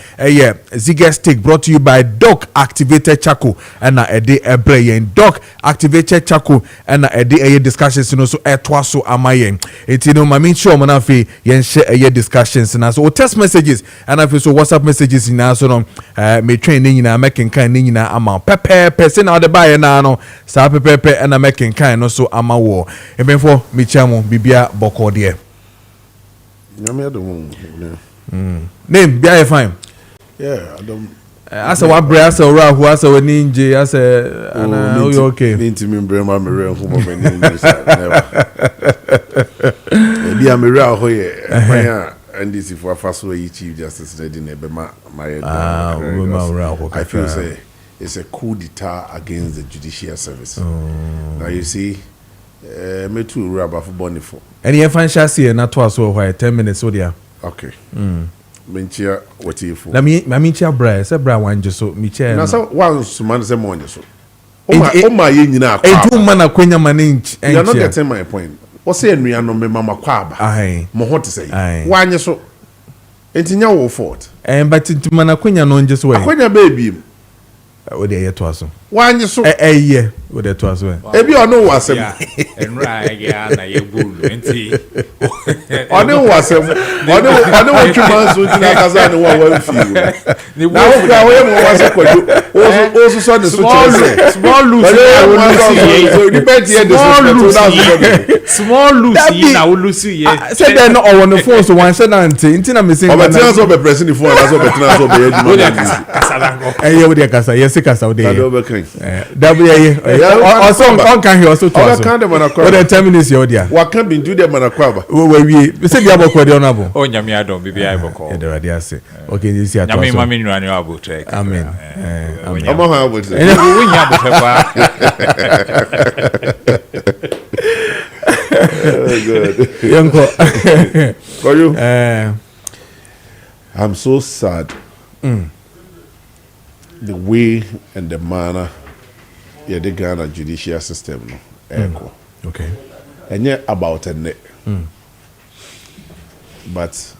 Ziga Stick brought to you by Doc Activated Chaco and a day a bray and Doc Activated Chaco and a day a discussions so etwaso amayen etino mamin show manafi yen share discussions na so text messages and if so WhatsApp messages na so no me training na making kind ni na ama pepe person na the buy na no sa pepe and na making kind no so ama wo ebenfo me chamo bibia boko de name bia fine yeah I don't as a what bra as a ra who as a ninja as a and you okay need to remember my real home of never be am real ho here and this if fast way chief justice ready na be my I feel say it's a coup d'etat against the judicial service. Now you see me too rubber for bonifo any fan shall see na to so why 10 minutes so there okay menchia watifu na mi chia bra se bra wanje so mi chia na so once man se monye so o ma ye nyina akwa edu man akwenya man enchi you are not getting my point o se enua no me mama kwa aba mo hot say wanye so entinya wo fault but nti man akwenya no nje so we akwenya baby o de ye to aso wanye so ye o de to aso ebi ono wasem enra ya na ye bulu enti ono wasem ono wo twuma so tina kaza ne wa fi ni wo kwa wo mo wase kwaju o so ne so small loose so depend here small loose yi na wo loose ye say they no on the phone so one say na nti na me say o betina so be press the phone na so betina so be eduma ye we de kasa yes kasa we de also on can hear also to us what the 10 minutes your dear what can be do them na kwaba we say dia bokwa de onabo o nyame adom bibi ai bokwa e de radio ase okay this here to us nyame mama nwa ni abotre amen ama ha abotre we nya abotre kwa good yanko Kojo I'm so sad the way and the manner the Ghana judicial system no echo okay and yet about a net but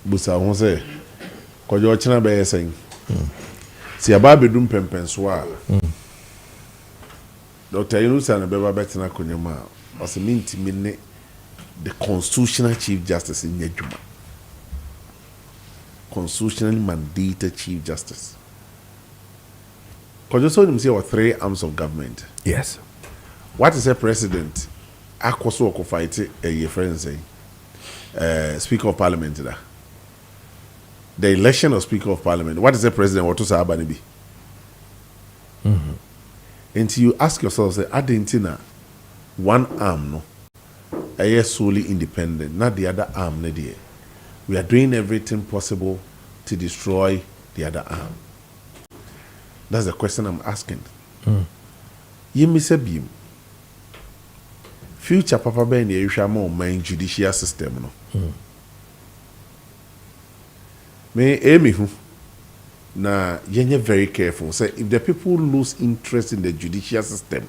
busa won say Kojo china be saying si aba bedum pempen so a Dr. Yunusa na beba betina konyama o se minti minne the constitutional chief justice in Yejuma constitutionally mandated chief justice. Kojo so him say or 3 arms of government. Yes. What is a president? Akoso ko fight a friend say Speaker of Parliament da. The election of Speaker of Parliament. What is a president? What to say abani bi? Until you ask yourself, say, Adentina, one arm no, I solely independent, not the other arm. We are doing everything possible to destroy the other arm. That's the question I'm asking. You miss a beam. Future Papa Ben, you shall more mind judicial system. No. May Amy who now you're very careful. Say if the people lose interest in the judicial system,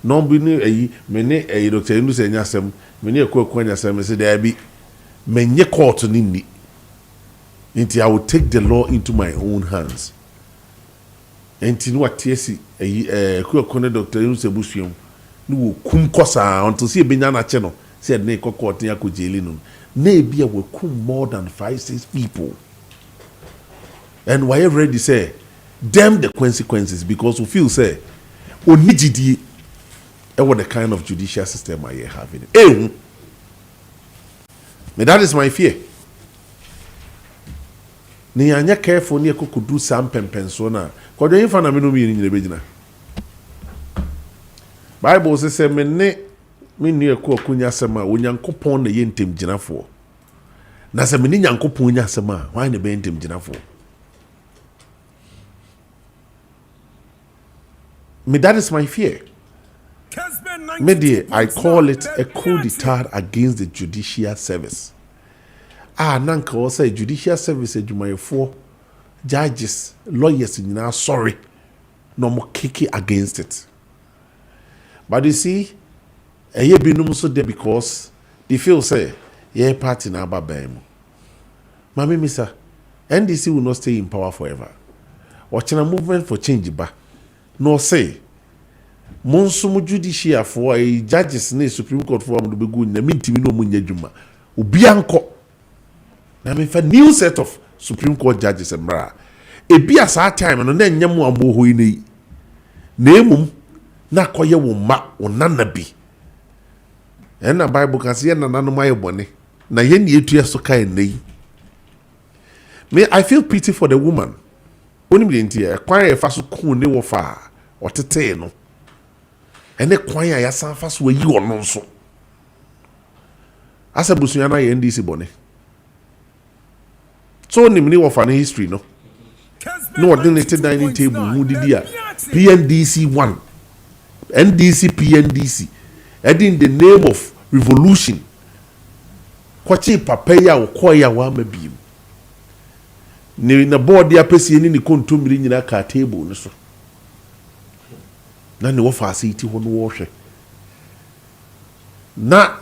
no be many a Dr. Yunusa nyasem, many a kwanya sem say there be many court ni. Until I will take the law into my own hands. Until what TSC kwakwana Dr. Yunusa busuam no kum kosa until see benyana channel said ne court ya ko jeli no na bia we kum more than 5-6 people. And why already say damn the consequences because we feel say onijidi what the kind of judicial system I have in it. That is my fear. Ni anya careful ni could do some pempensona. Kodo yin fa na me no mi ni begina. Bible say me ne me nu ekọ akunya sema onyankopon na yentem ginafo. Na se me ni nyankopon nya sema why na be yentem ginafo. Me that is my fear. Media, I call it a coup d'etat against the judicial service. Nanka will say judicial service for judges, lawyers in now sorry. No more kiki against it. But you see, a year be so there because they feel say, yeah, party na babem. Mami Misa, NDC will not stay in power forever. Watching a movement for change ba. No say Monsumu judicial for a judges ne Supreme Court for am do begu na mintimi no munya dwuma obi anko na me fa new set of Supreme Court judges emra e bia sa time no na nyam ambo hoyi nei na emum na koye wo ma onana bi na Bible kan se na nanu maye bone na ye ne etua so kai nei me I feel pity for the woman oni mi ntia kwan e fa so kun ne wo fa otete no ene kwan ya san fa so yi ono nso asa busunya na ye NDC bone so ni mni wo fa na history no no ordinated dining table mu didi a PNDC 1 NDC PNDC and in the name of revolution kwachi papa ya okoya wa mabiem ni na board ya pesi ni kontomiri nyina ka table no so na ne wo fa asiti ho no wo hwe na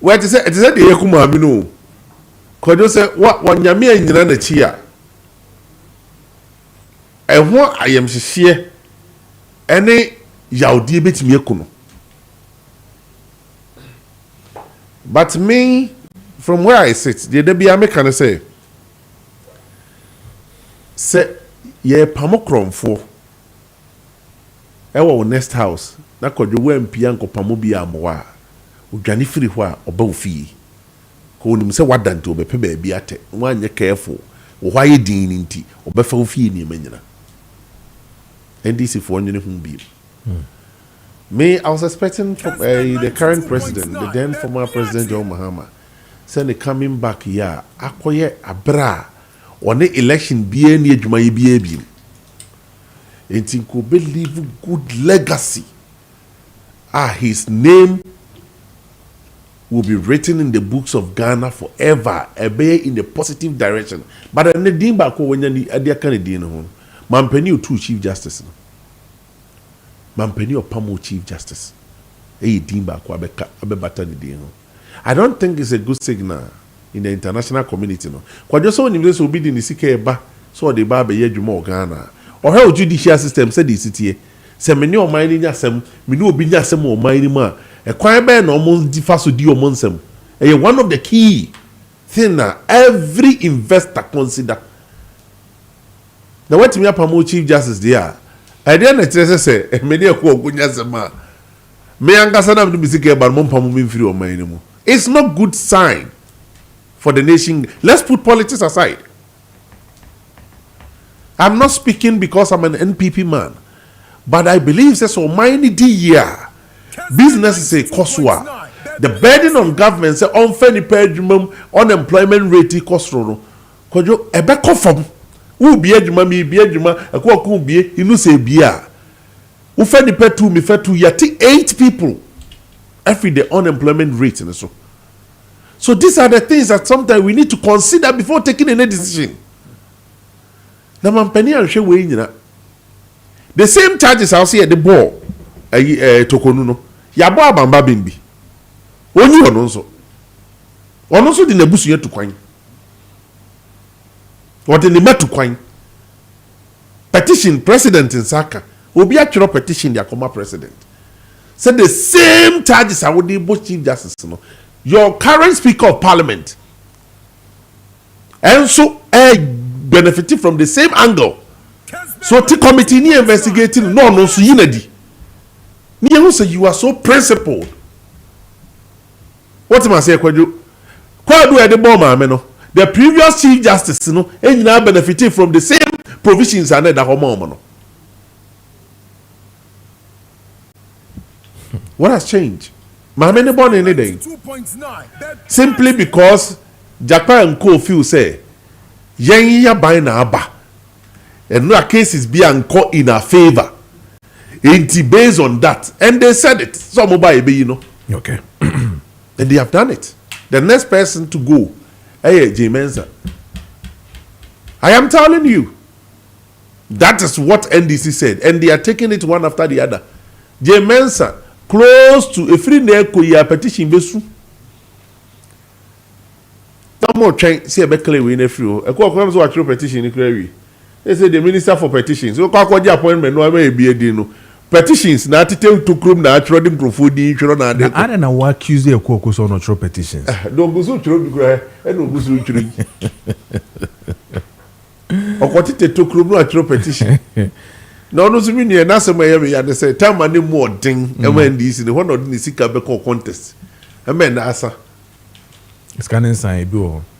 what is it de yakuma ami no Kojo say wa nyame anyina na chi a ehwo ayemhyehyɛ ene yawdi betimi akuno. But me, from where I sit, the be I can say ye pamokrom for ewa next house na Kojo we mpia nkopamo bi amwa odwane firi ho a oba ofie ko nim se wadanto obepe ba bi ate wanye careful wo hwa ye din nti obefa ofie ni manyina NDC for nyene hu bi. Me, I was expecting from, the current president, the then former president John Mahama, saying coming back here, akoye abra, on the election be any Jumayi be and think could believe good legacy. His name will be written in the books of Ghana forever, in the positive direction. But the dimba ko when you adia Canadian home, Mampeni two chief justice. Mampeni Opamo Chief Justice. I don't think it's a good signal in the international community. No, kwa just so this will be the Nisike ba so the Baba Yejumo Ghana or how judicial system said this city. Say many of mining yasem, minu obi yasem or mining ma. A quiet ben almost differs with you monsem. One of the key thing that every investor consider. Now what me Opamo Chief Justice there? I didn't say many of it's not good sign for the nation. Let's put politics aside. I'm not speaking because I'm an NPP man, but I believe that so many year business is a coswa. The burden on government say unfair unemployment rate cost rono. Kojo ebe confirm. Who be adwuma me be adwuma akwa be inu say bia wo fa nipa tu me fa tu yati 8 people every day unemployment rate and so these are the things that sometimes we need to consider before taking any decision. Na mampani anhwe we nyina the same charges I see at the ball tokonu no ya bo abamba bimbi oni ono nso di na busu yetu kwan. What in the metu kwan petition president in Saka obi actual petition the Akoma president said the same charges I would both chief justice no your current speaker of parliament and so benefiting from the same angle so the committee ni investigating no so yinadi ni say you are so principled. What am I say Kojo kwa do e de bomb ma me no the previous chief justice no now benefiting from the same provisions and that no. What has changed? Many born any day. Simply because Japan Co feel say yen ya buy na aba and no cases be anko in our favor. Based on that, and they said it. Some buy okay. And they have done it. The next person to go. Hey, J. Mensa. I am telling you, that is what NDC said, and they are taking it one after the other. J. Mensa, close to a free neko petition besu. No more trying see a better way in a few. A call comes to a petition in Clary. They say the minister for petitions. So, call the appointment, no, may be a dino. Petitions, not to tell to room, not trading profudi, children. I don't know what accuse the caucus on natural petitions. Don't go so true, and don't go so true. Or what it took room, natural petition. No, no, mean, you're not some way, and they say, time money more ding, and when this in the one of the Sika contest. A man, answer. It's canning sign,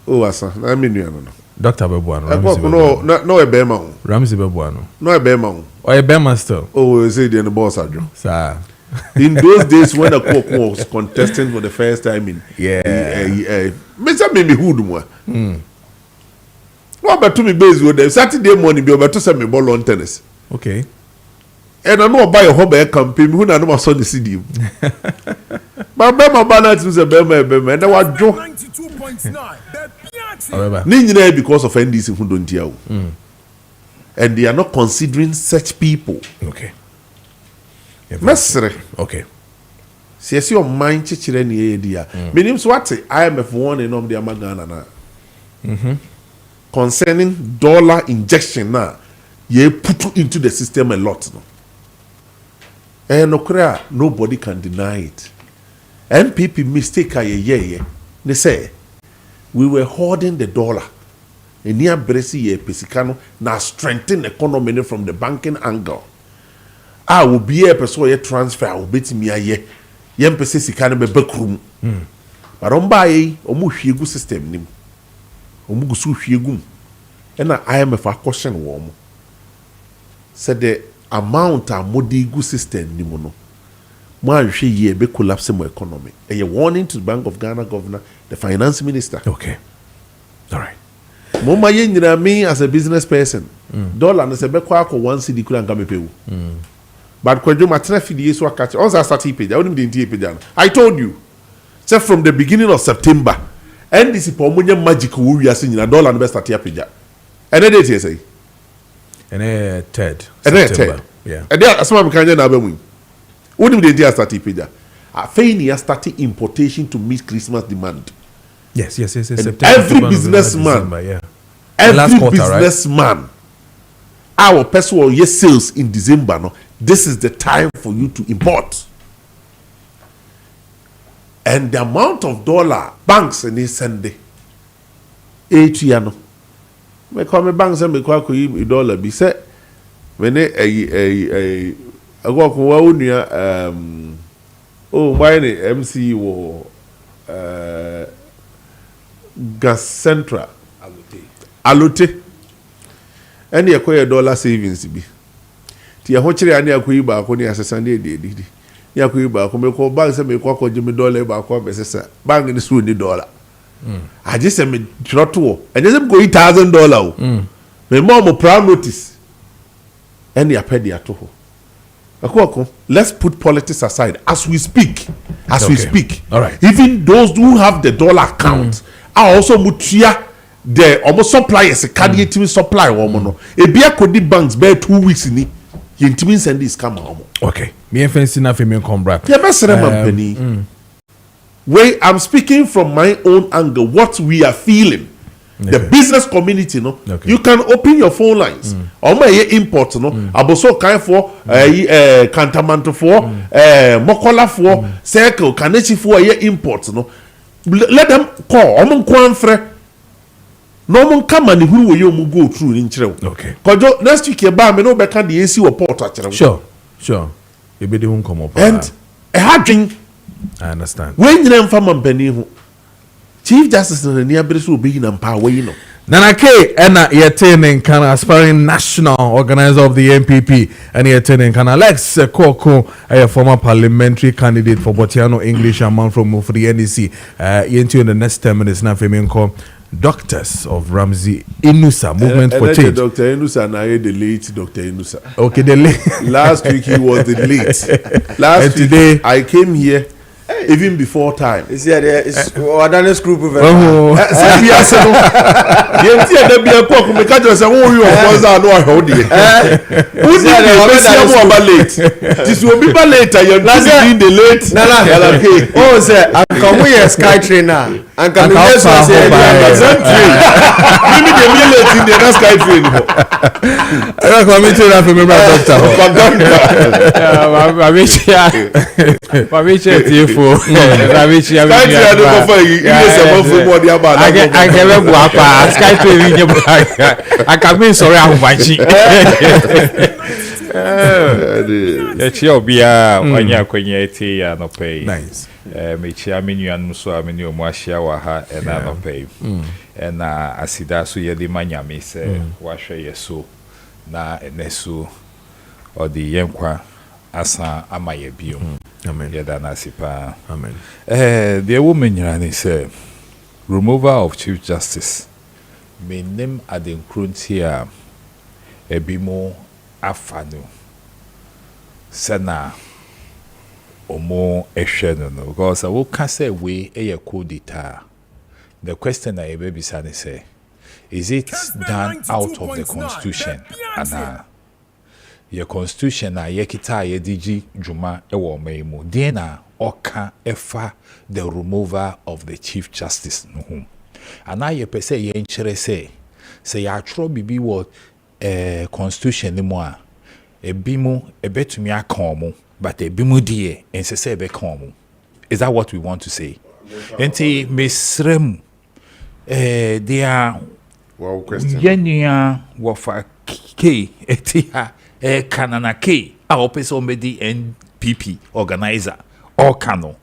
oh, asa, I mean, you know. Dr. Bebuano. No, a Bema. Ramsey Bebuano. No, a Bema. Or a Bema still. Oh, say the boss, Adjo. Sir. In those days when the court was contesting for the first time in. Mr. Mimi Hoodmwa. What about to me base with them? Saturday morning, be over to send me ball on tennis. Okay. And I know buy a hobby campaign, who I know my son the CD. But Bema Banat was a Bema, and I was Joe. Because of NDC who don't hear. And they are not considering such people. Okay. Mesre. Okay. See your mind chichire ni idea. Meaning what IMF one and the Amagana na. Concerning dollar injection na, ye put into the system a lot. No? And nobody can deny it. NPP mistake ye. They say we were hoarding the dollar. And near Bresi ye Pesicano now strengthen economy from the banking angle. I will be a person transfer, I will bet me a ye. Yem Pesicano be backroom. But on by Omushigu system nim. Omugusu Shigum. And I am a question warm. Said the amount of modigu system nimono. Man she ye be collapsing my economy. A warning to the Bank of Ghana governor, the finance minister. Okay. All right. Moma yen me as a business person. Dollar and se be kwa ko 1 cedi kula nka mepewu. But Kojo matena fidie so akati. Once I start page, I wouldn't be page. I told you. Say from the beginning of September, NDC po munye magic wo wiase nyina dollar no be start page. And date you say? And third September. Yeah. And there asema mkanje na abamu. Wouldn't be the start page. Afeni started importation to meet Christmas demand. Yes. September, every businessman, yeah. Every quarter, businessman, right? Our personal yes sales in December. No, this is the time for you to import. And the amount of dollar banks in this Sunday, 8 years no. Me call me banks and me call you dollar. Be say when I go kwa unia why the MC wo Gas Central Alote and you acquire dollar savings be tia hochire ani akoyi ba ko ni asesande de ya akoyi ba ko me ko bank se me ko ko jimi dollar ba ko besesa bank ni so ni dollar I just say me troto and just go $1,000 me mo proud notice and ya pay dia to ho akoko let's put politics aside as we speak we speak. All right. Even those who have the dollar account are also mutia the almost suppliers carry team supply woman e bia kodi banks be 2 weeks ni yentimi send this come home. Okay, me fancy na fe me kombra yeah mesere mampani where I'm speaking from my own angle what we are feeling. The business community, no, you can open your phone lines. Oma ye import, no, aboso kind for Kantamanto for Mokola for Circle, Kanechi for ye import, no. Let them call. Omon kwanfre. No one come and who will you go through in Chile. Okay. Kojo next week you buy me no back the AC or port actually. Sure. You be the one come up. And a hard drink. I understand. When you them from Mampeni Chief Justice in the near British will be in power, you know. Nanake ena yetene kana aspiring national organizer of the MPP and yetene kana Alex Koko a former parliamentary candidate for Botiano English and man from for the NDC yenti in the next 10 minutes na femenko doctors of Ramsey Inusa movement for change. Dr. Inusa na the late Dr. Inusa. Okay, the late last week he was the late. Last and today I came here even before time. Is there is one group of sky trainer and can be sky train. Nice. Mechia menuanum so ameni omuahia wa ha na no pay. Na asida so ye de manyame se wahwe yeso na enesu odi yenkwa asa amaye bio. Amen. Yeda na sipa. Amen. The woman yani say removal of Chief Justice menim adenkruntia ebimo afanu sana omo ehwe no because I will can say we e codita the question I baby say, is it done out of the constitution? And your constitution na yekita yediji juma ewo meimu. Dena oka efa the removal of the chief justice no home. And now ye pese ye enchere say ya tro bibi what constitution ni mo a ebimu ebetumi aka omo but ebimu die ensese ebe ka omo. Is that what we want to say? Enti mesrem dia wow question yenya wofa k etia kanana k a opese omedi NPP organizer or kano.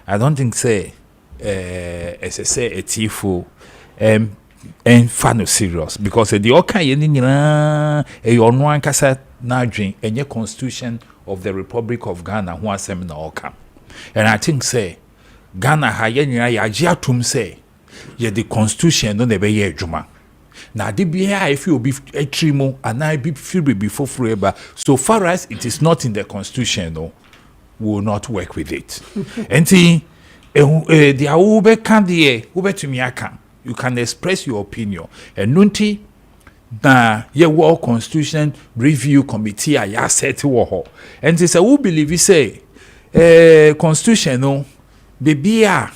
I don't think say SSA etifo and fano serious because the oka yeni nyina ono ankasa na adwen enye constitution of the Republic of Ghana who asem na oka. And I think say Ghana ha yenya ya atum say ye the constitution no be ye adwuma. Na de bia if you be etrimo and I be feel be before forever so far as it is not in the constitution no will not work with it. Enti the ube can the ube to me you can express your opinion and nunti na ye war constitution review committee a ya set wo and say who believe say constitution no baby a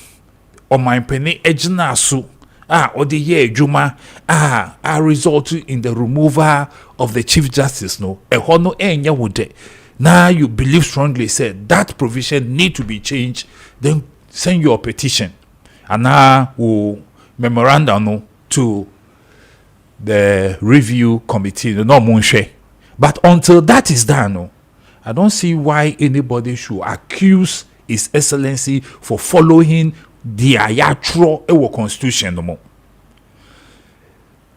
o my penny ejina so or the year juma are result in the removal of the chief justice no e ho no enya wode. Now you believe strongly said that provision need to be changed, then send your petition and now we'll memorandum no, to the review committee no munshe. But until that is done no, I don't see why anybody should accuse His Excellency for following the ayatro ewo constitution no more.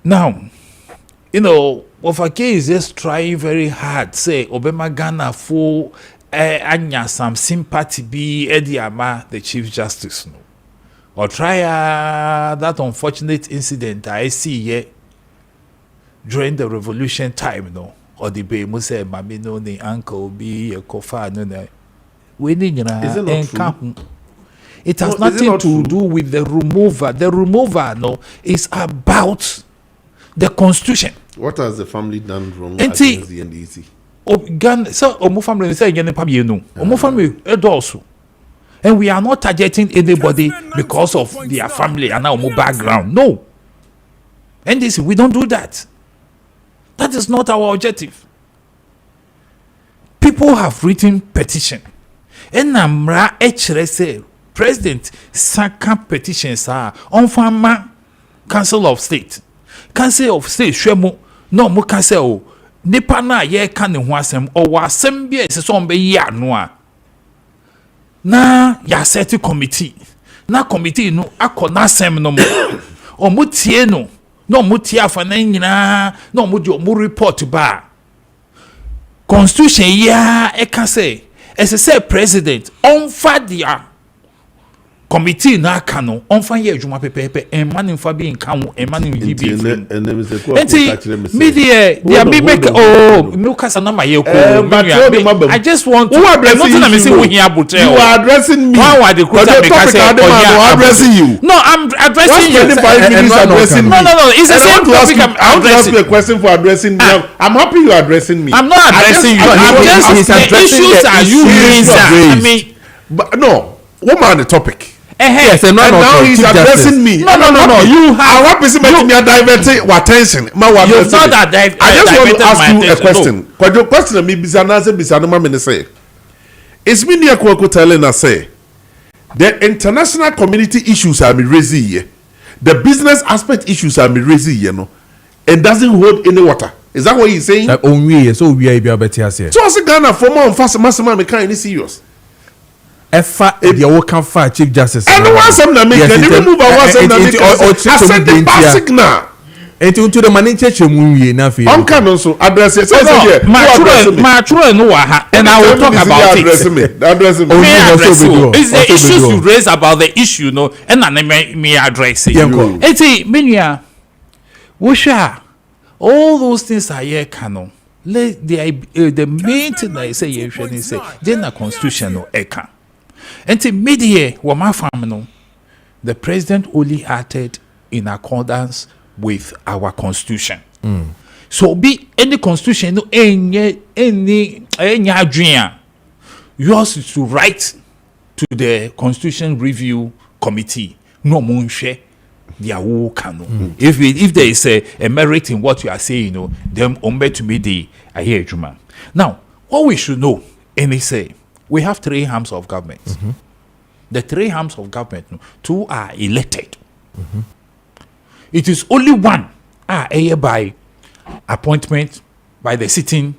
Now Ofake is just trying very hard. Say Obama Ghana for anya some sympathy be Ediama the Chief Justice no. Or try that unfortunate incident I see here during the revolution time no. Or the be say mami no ni uncle be a kofa no. We need it has nothing to do with the remover. The remover no is about the constitution. What has the family done wrong against the NDC? So omo family say again pabie no. Omo family also. And we are not targeting anybody because of their family and our background. No. NDC, we don't do that. That is not our objective. People have written petition. And namra say President Saka petitions are on Fama Council of State. Council of State shemo no mo council nipa na ye ka ne ho asem o wa asem bia ese so mbe yi ano a na ya set committee na committee no akona asem no mo o mo tie no no mo tie afa na nyina no mo di o mo report ba constitution ya e ka say ese say president on fa dia committee na aka no onfa ye adwuma pepepe enmane mfa bi nka ho enmane bi bi media they be make no kasa na maye ko I just want to you are addressing me why are the addressing you no I'm addressing you no it's the same topic I'm addressing you a question for addressing me I'm happy you are addressing me I'm not addressing you I'm just issues are you raised I mean but no what on the topic. Yes, and now he's addressing me. No. You have. I want to make me diverting attention. You've not that I just want to ask you a question. Kojo question me bisana mama say. It's me near Kwako telling us say the international community issues are raising here. The business aspect issues are raising here, no, and doesn't hold any water. Is that what he's saying? So we are better here. So as Ghana for more fast massive me can't serious. Efa the working for Chief Justice. And one some na make any remove one some na make. I said the basic na. Enti unto the manager chemunwie na fe. On can also address it. Say here. Ma true no wa ha. And I will talk about it. Addressing me. Is the issues you raise about the issue no and na me address it. Enti menua wo sha all those things are here canon. The main thing I say you should say then the constitution no eka. Enti media wo ma fam no the president only acted in accordance with our constitution. So be any constitution no any adwin, yours is to write to the constitution review committee. No munhwe their whole canon. If there is a merit in what you are saying, then ombe to me the I hear you, man. Now, what we should know, and they say we have 3 arms of government. The 3 arms of government, 2 are elected. It is only one by appointment by the sitting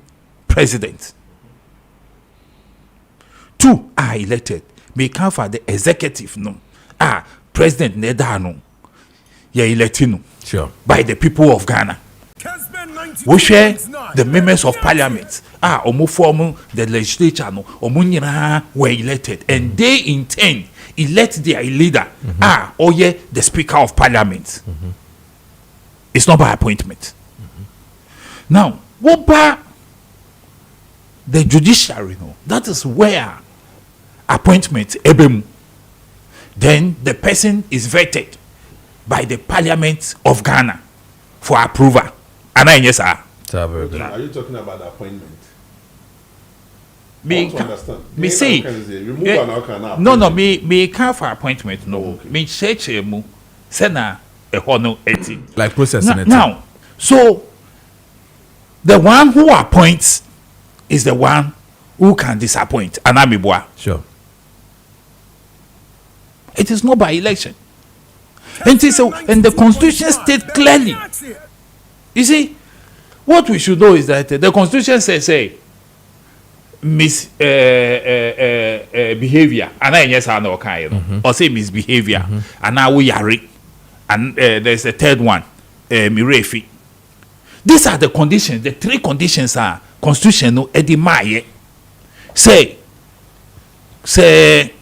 president. 2 are elected. May come for the executive president Nedano. You're elected by the people of Ghana. We share the members of parliament. Form the legislature were elected, and they in turn elect their leader. The speaker of parliament. It's not by appointment. Now, what about the judiciary? That is where appointment ebemu. Then the person is vetted by the parliament of Ghana for approval. And I yes, sir. Are you talking about the appointment? Me say me can't for appointment. No, okay. Me search mu sena a hono eti like process now. So the one who appoints is the one who can disappoint. Anamibwa. Sure. It is not by election. And the constitution states clearly. You see, what we should know is that the constitution says, behavior, and I yes I know or say misbehavior, and now we are, and there's a third one, mirefi. These are the conditions. The 3 conditions are constitutional. Eddie Maakye say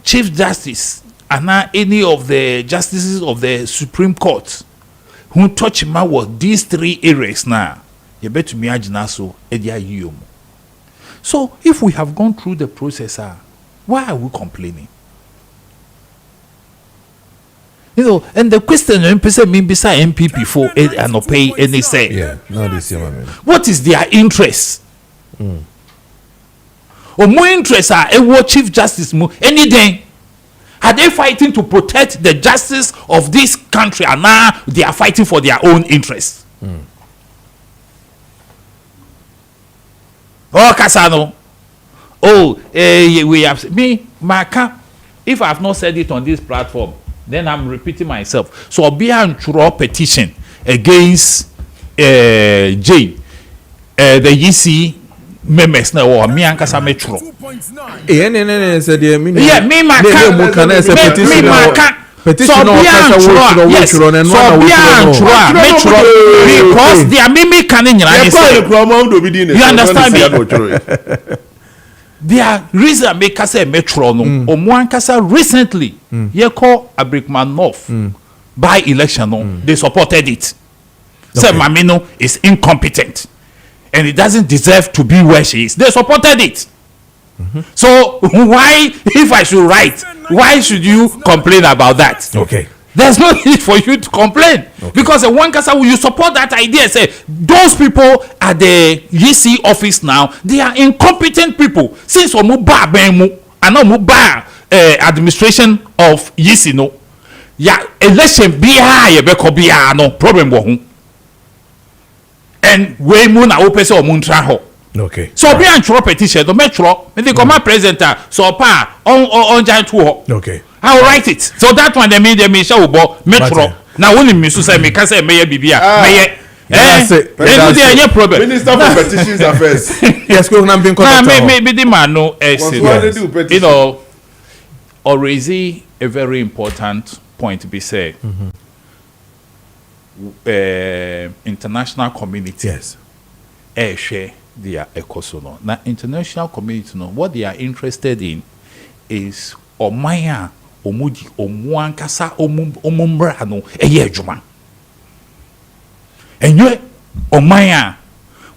Chief Justice and now any of the justices of the Supreme Court who touch him with these 3 areas now. You bet me so So if we have gone through the process, why are we complaining? And the question me beside MPP for and not pay any say. Yeah, no, this year, what is their interest? Or more interest are a Chief Justice any day. Are they fighting to protect the justice of this country, and now they are fighting for their own interests? Oh, Kasano. We have me, Maka. If I have not said it on this platform, then I'm repeating myself. So I'll be a petition against Jane, the EC members now, or me and Kasa Metro. Me Maka. Petition because they are mimicking. You understand me? Their reason make us say Metro no. Omwankasa recently, Yeko Abrickman North by election they supported it. Say Mamino is incompetent and it doesn't deserve to be where she is. They supported it. So why, if I should write, why should you complain about that? Okay. There's no need for you to complain because one kasa will you support that idea? Say those people at the EC office now, they are incompetent people. Since omuba bemu and omuba administration of EC no, election biya yebeko biya no problem wo. And we mu na opese omuntra ho. Okay. So be an petition to Metro, and they come presenter so pa on giant tour. Okay. I will write it. So that one they mean show Metro. Now only me say me can say mayor bibia. Mayor. Any problem. Minister for Petitions Affairs. Yes, go on being contact. Maybe the man no always a very important point to be said. International community. Yes. Share their ecosono. Now international community what they are interested in is omaya omudi omwankasa omumbra no eye adwuma. Enye omaya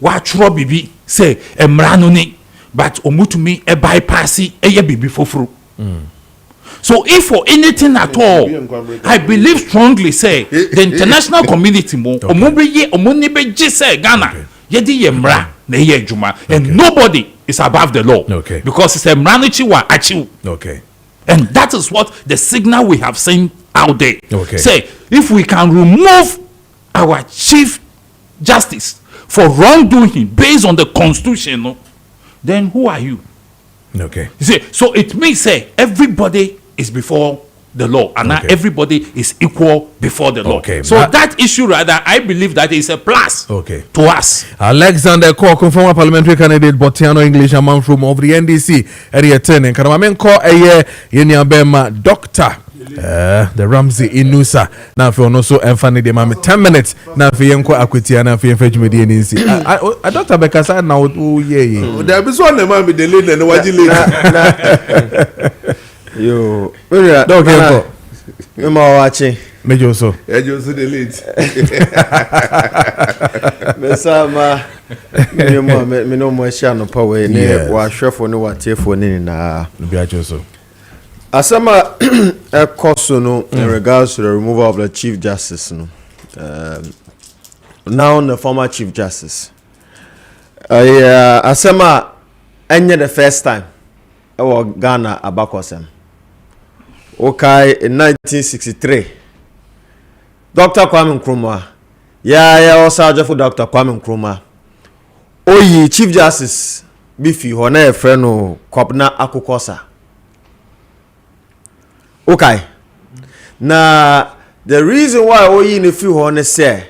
wa tworo bibi say emra no ni but omutumi e bypass eye bibi foforo. So if for anything at all, I believe strongly say the international community mo say Ghana yedi yemra na ye juma and nobody is above the law. Okay. Because it's a mranichi wa achiu. Okay. And that is what the signal we have seen out there. Okay. Say if we can remove our chief justice for wrongdoing based on the constitution, then who are you? Okay. You see, so it means say everybody is before the law, and now everybody is equal before the law. Okay. So that issue, rather, I believe that is a plus. Okay. To us. Alexander Kojo, former parliamentary candidate, Botiano English, a man from of the NDC, area 10, and Karamamen a year, Yeniabema, Doctor. The Ramsey Inusa now for no so and funny the mama 10 minutes now for Yanko Aquitiana for French media NC. I Dr. Becassa now yeah. There be one the man be delayed and what you yo okay you ma watching Major so you see the lead mesama me no mo share no power ne wa hwefo ne wa tiefo ne na be ajo so asama a cost no in regards to the removal of the Chief Justice no. Now the former Chief Justice. Asama enye the first time our Ghana abakosem. Okay, in 1963. Dr. Kwame Nkrumah. Yeah, also for Dr. Kwame Nkrumah. Oyi Chief Justice bifi hona e friend no Kwabna Akukosa. Okay. Now, the reason why we in a few honest say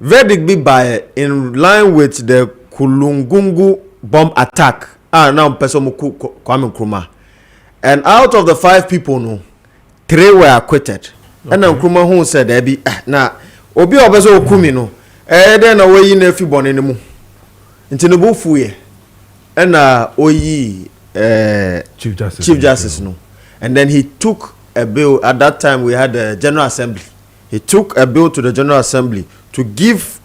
verdict be by in line with the Kulungungu bomb attack. Now person Kwame Nkrumah. And out of the 5 people, no, 3 were acquitted. Okay. And then Nkrumah who said there be now obi obezo okumi no. Then away in a few born in the moon. Into the bufuye. And oyi Chief Justice no. And then he took a bill. At that time we had the General Assembly. He took a bill to the General Assembly to give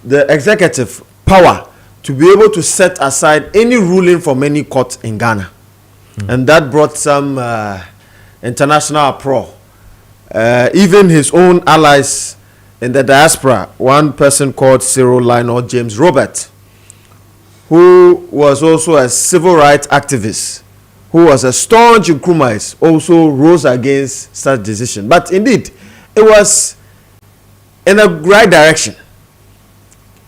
the executive power to be able to set aside any ruling from any court in Ghana. And that brought some international uproar. Even his own allies in the diaspora, one person called Cyril Lionel James Robert, who was also a civil rights activist, who was a staunch Nkrumahist, also rose against such decision. But indeed, it was in a right direction,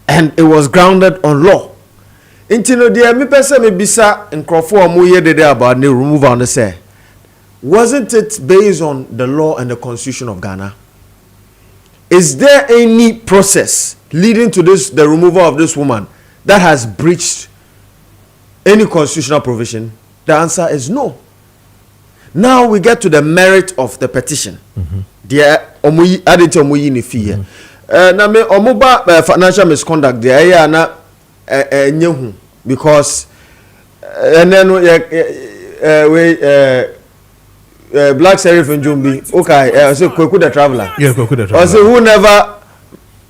and it was grounded on law. Intino dear me person me bisa nkrofo amu ye dede about the removal on say, wasn't it based on the law and the constitution of Ghana? Is there any process leading to this, the removal of this woman, that has breached any constitutional provision? The answer is no. Now we get to the merit of the petition. Dear omuyi adete omuyi ni fee. Na me omuba financial misconduct there na nyehu because and then we Black Sheriff in Jumbi. Okay, so Kweku the Traveler. Yeah, Kweku the Traveler. Also who never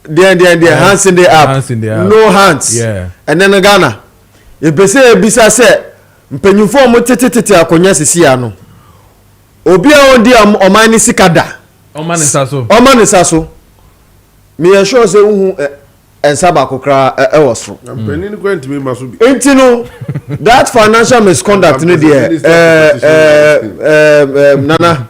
their hands in the app. No hands. Yeah. And then Ghana. If they say bisa say mpenyufo mo tetete akonya sisi ano obi a ondi omani sikada omani saso me sure say hu ensaba kokra e wosro mpenini kwenti me maso bi entino that financial misconduct no there nana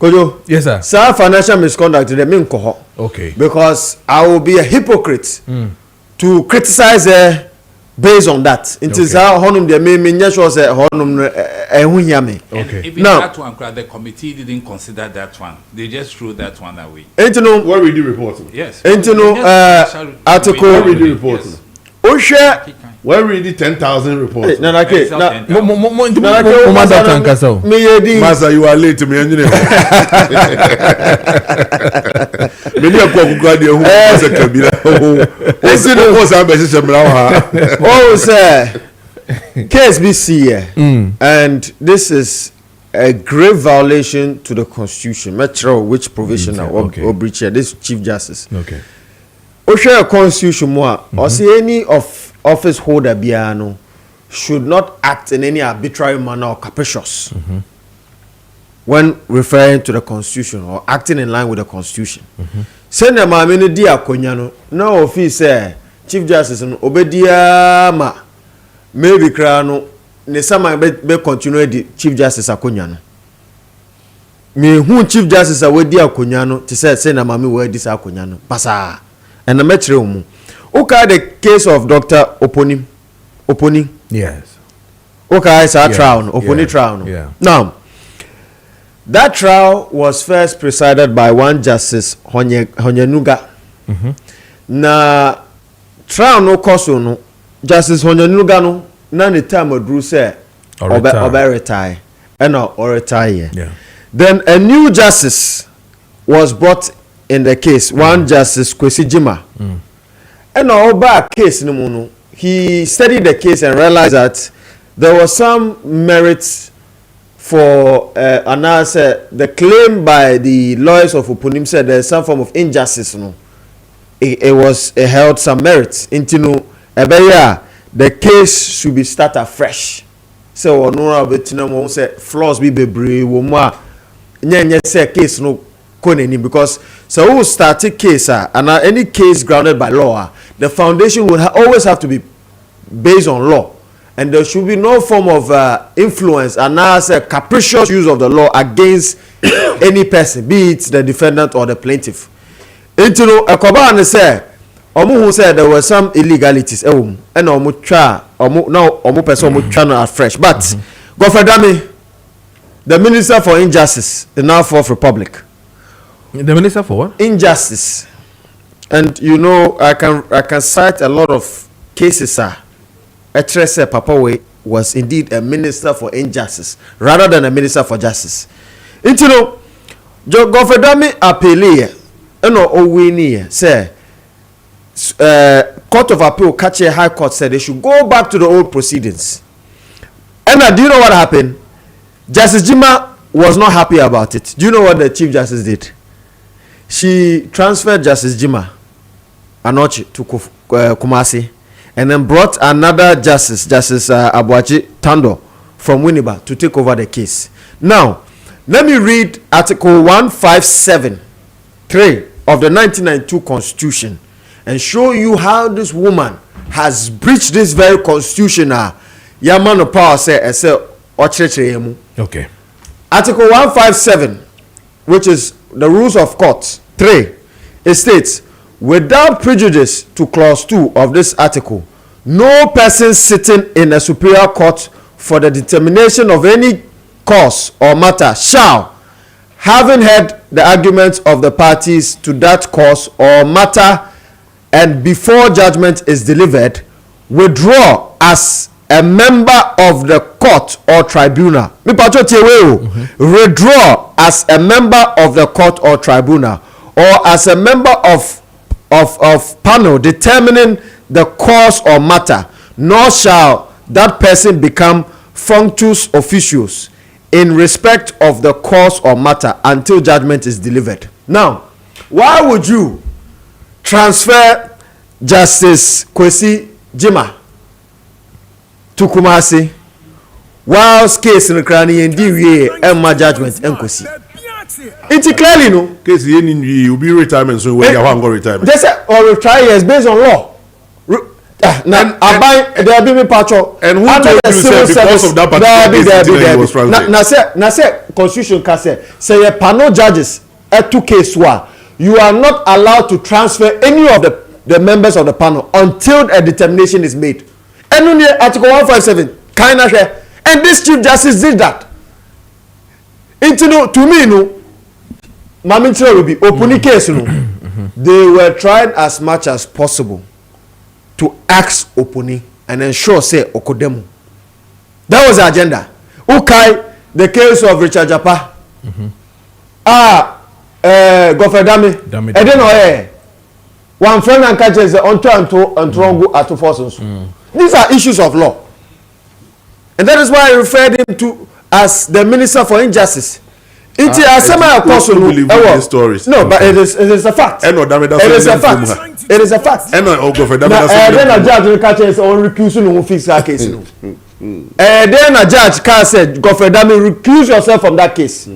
Kojo, yes sir, sir, financial misconduct the mean koho. Okay, because I will be a hypocrite to criticize based on that. It is how honum the me sure say honum me. Okay. Even now, that one, the committee didn't consider that one. They just threw that one away. And you know what we do reporting? Yes. And you know article what we do reporting. Oh share where we did 10,000 reports. No, okay. Master, you are late to me. Many of you oh, sir. KSBC, and this is a grave violation to the Constitution. Metro, which provision or breach here? This Chief Justice. Okay. Osha Constitution more or say any of office holder biano should not act in any arbitrary manner or capricious. when referring to the constitution or acting in line with the constitution. Send the mammy di akonyano. No office Chief Justice no obedia ma maybe krano ne sama be continue the Chief Justice akonyano. Me who Chief Justice awedi akonyano to say na mammy we dis akonyano. Pasa. And the metro mu. Okay, the case of Dr. Oponi. Yes. Okay, it's our trial. Oponi trial. Yeah. Now, that trial was first presided by one Justice Honyenuga. Na trial no koso no Justice Honyenuga no na the time odru say obe retire. Or retire. Yeah. Then a new justice was brought in the case. One Justice Kwesi Jima. And all back case no no. He studied the case and realized that there was some merits for the claim by the lawyers of Oponim said there's some form of injustice. No, it held some merits. Into the case should be started afresh. So no betinam say flaws be brave woma nye say case no koneni because so who start a case and any case grounded by law the foundation would always have to be based on law. And there should be no form of influence and now say capricious use of the law against any person, be it the defendant or the plaintiff. Into Ekoba and say, who said there were some illegalities, and now person trying fresh. But Godfrey, the Minister for Injustice, the now Fourth Republic. The Minister for what? Injustice. And you know, I can cite a lot of cases, sir. Etrese Papawe was indeed a minister for injustice rather than a minister for justice. Into no, Godfrey appellee, owini say, Court of Appeal, Kache High Court said they should go back to the old proceedings. And do you know what happened? Justice Jima was not happy about it. Do you know what the Chief Justice did? She transferred Justice Jima Anochi to Kumasi. And then brought another Justice Abuachi Tando from Winneba to take over the case. Now, let me read Article 157.3 of the 1992 Constitution and show you how this woman has breached this very constitution. Yamano power say okay. Article 157, which is the rules of court 3, it states, without prejudice to clause 2 of this article, no person sitting in a superior court for the determination of any cause or matter shall, having heard the arguments of the parties to that cause or matter and before judgment is delivered, withdraw as a member of the court or tribunal. Withdraw as a member of the court or tribunal or as a member of panel determining the cause or matter, nor shall that person become functus officios in respect of the cause or matter until judgment is delivered. Now, why would you transfer Justice Kwesi Jima to Kumasi whilst case in the crani and DVA and my judgment and Kwesi? It's clearly no case you be retirement so when you have retirement. They say or retire is based on law. Now I buy there be me patcho and who told you say because of that particular case was transferred? Now say constitution can say a panel judges at 2 case you are not allowed to transfer any of the members of the panel until a determination is made. And only Article 157 kind of and this Chief Justice did that. To me no Mamintra will be open case no. They were trying as much as possible to ask Oponi and ensure say Okodemu. That was the agenda. Okay, the case of Richard Japa. Godfrey Dami. I don't know one friend and catches the Ontrongo at forces. These are issues of law. And that is why I referred him to as the Minister for Injustice. It is a semi-apostle. No, but it is a fact. It is a fact. It is a fact. And then a judge will catch us on recusal and fix our case. Then a judge can say, Godfrey Dami, recuse yourself from that case.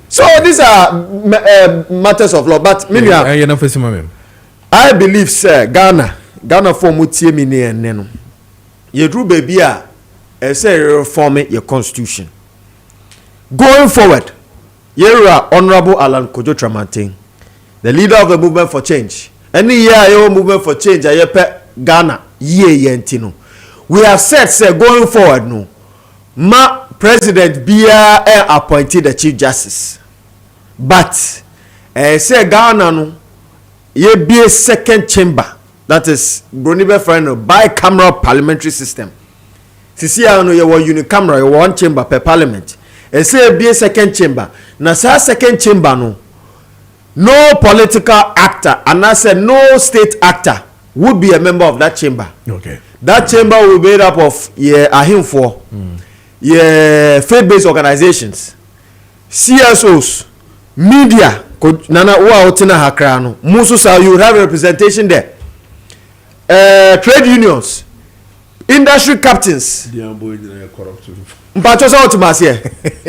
So these are matters of law. But I believe, sir, Ghana for mutie mini and neno. Ye drew baby say reforming your constitution. Going forward, you are Honorable Alan Kojo Preko, the leader of the movement for change. Any year your movement for change, I Ghana ye yentino. We have said, sir, going forward, no, President Bia appointed the Chief Justice, but say Ghana no, ye be a second chamber. That is Bronibe friend bicameral parliamentary system. Sisi ano ye wa unicameral, ye one chamber per parliament. Say be a second chamber. Na sa second chamber no political actor and I said no state actor would be a member of that chamber. Okay. That chamber will be made up of ahimfo, faith-based organizations, CSOs, media. Nana wa otina hakrano. Musu sa you have representation there. Trade unions, industry captains. Mpacho sa otimasi.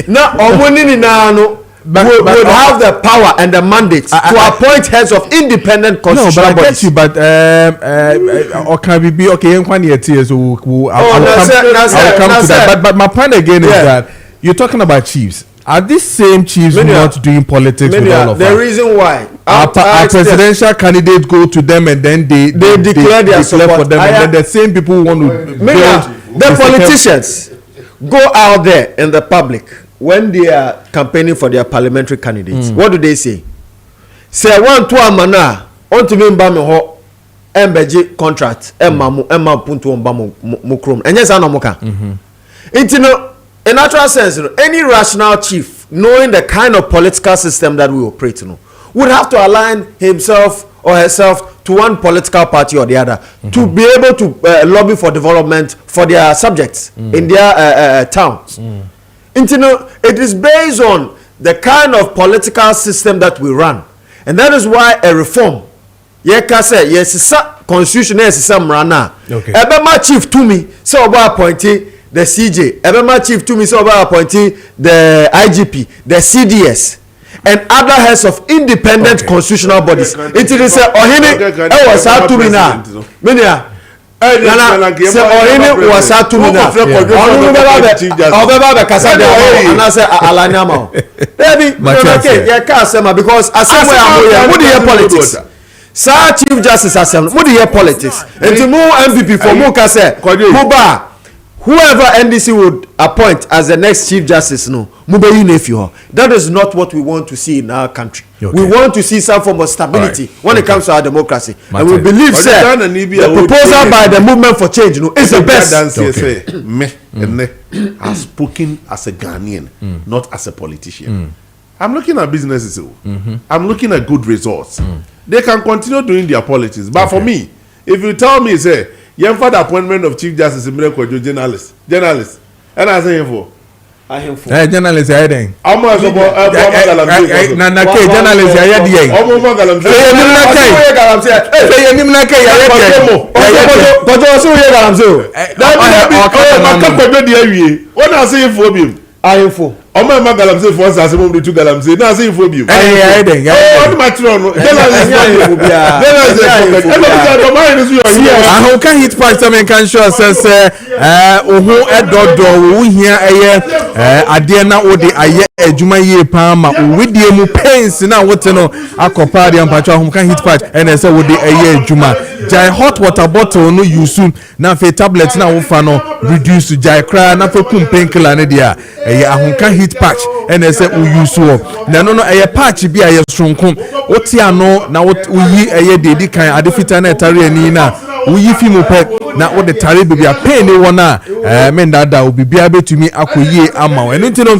Na omoni na no would have the power and the mandate to appoint heads of independent constitutional bodies. No, but I get you, but or can we be okay? I'll come to that. But my point again is that you're talking about chiefs. Are these same chiefs not doing politics with all of us? The reason why our presidential candidates go to them and then they declare their support for them, and then the same people want to build the politicians go out there in the public when they are campaigning for their parliamentary candidates. What do they say? Say one to a mana on to me mbame ho embeji contract emma punto mbamo mukrom and yes anomoka. In natural sense, any rational chief, knowing the kind of political system that we operate in, would have to align himself or herself to one political party or the other to be able to lobby for development for their subjects in their towns. It is based on the kind of political system that we run. And that is why a reform, yes, constitution is some rana. My chief to me, so about appointee the CJ, Ebema chief to me so about appointing the IGP, the CDS, and other heads of independent constitutional bodies. It is a ohine was how to me now. Mania. Nana say ohine was how to me now. Obeba kasa de and I say alanya ma. Baby, okay, yeah, Kasema because assembly am who the politics. Sir Chief Justice Assembly, who the politics. And to move MVP for Muka say, Muba. Whoever NDC would appoint as the next Chief Justice, that is not what we want to see in our country. Okay. We want to see some form of stability when it comes to our democracy. And we believe, sir, the proposal by the movement for change is the best. Has spoken as a Ghanaian, not as a politician. I'm looking at businesses. I'm looking at good results. They can continue doing their politics. But for me, if you tell me, say, you have the appointment of Chief Justice in Kojo journalist, and I say for journalist, I think. I'm not about journalist, I ọmọ ẹ̀ má galamsey fún ọ̀sán àti mọ̀mọ́dé tú galamsey náà sí ìfọ̀bì. ọdún máa tún ọ̀nà ahun kan hit patch sẹ́mi kan sure sẹ́sẹ́ ohun ẹ̀dọ̀dọ̀ òwú hìá ẹ̀yẹ adìẹ náà ó de ayẹ ẹ̀dwuma yie paa ma òwúdìẹ mu pains náà wọ́n ti no akọ̀ paadi àmpàtjọ́ ahun kan hit patch ẹ̀nà ẹ̀sẹ̀ wọ́n de ẹ̀yẹ ẹ̀dwuma jai hot water bottle no yusu na fẹ́ tablet náà wọ́n fa no reduce jai kra na fẹ́ kum painkiller ne deɛ ɛyɛ ahun kan hit patch ɛna ɛsɛ uyusu wɔ na no ɛyɛ patch bi a yɛ soronko wote ano na woyi ɛyɛ de edi kan ade fitaa na ɛtare ani na woyi fi mu pɛ na wode tare baabi a pain ne wɔ na mendada obibia betumi akɔyie ama wo ɛno nti no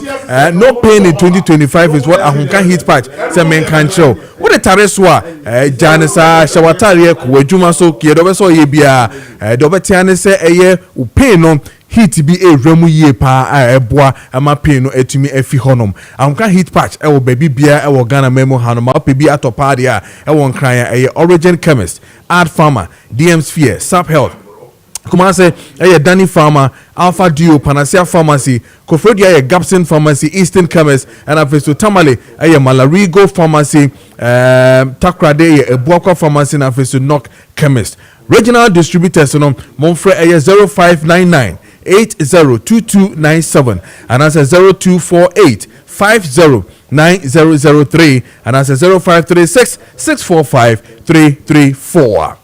no pain in 2025 is what ahun kan hit patch sɛ menka nkyerɛw wode tare so a gya saa hyɛ watare kɔ adwuma so kɛ dɔ bɛ sɛ ɔyɛ bia dɔ bɛ tia ne sɛ ɛyɛ pain no heat bi ewramu yie pa eboa ama pain no etumi afi honom amka heat patch ewo baby bia ewo Ghana memo hanom ape bi atopa dia ewo nkran ya origin chemist ad farmer DM sphere sap health Kumase Danny Farmer, Alpha Duo, Panacea Pharmacy, Kofrodia Gapson Pharmacy, Eastern Chemist, and Afeso Tamale, Malarigo Pharmacy, Takrade, Ebuakwa Pharmacy, and Afeso Knock Chemist. Regional distributors on Monfre 0599 802297 and as a 0248 509003 and as a 0536 645 334.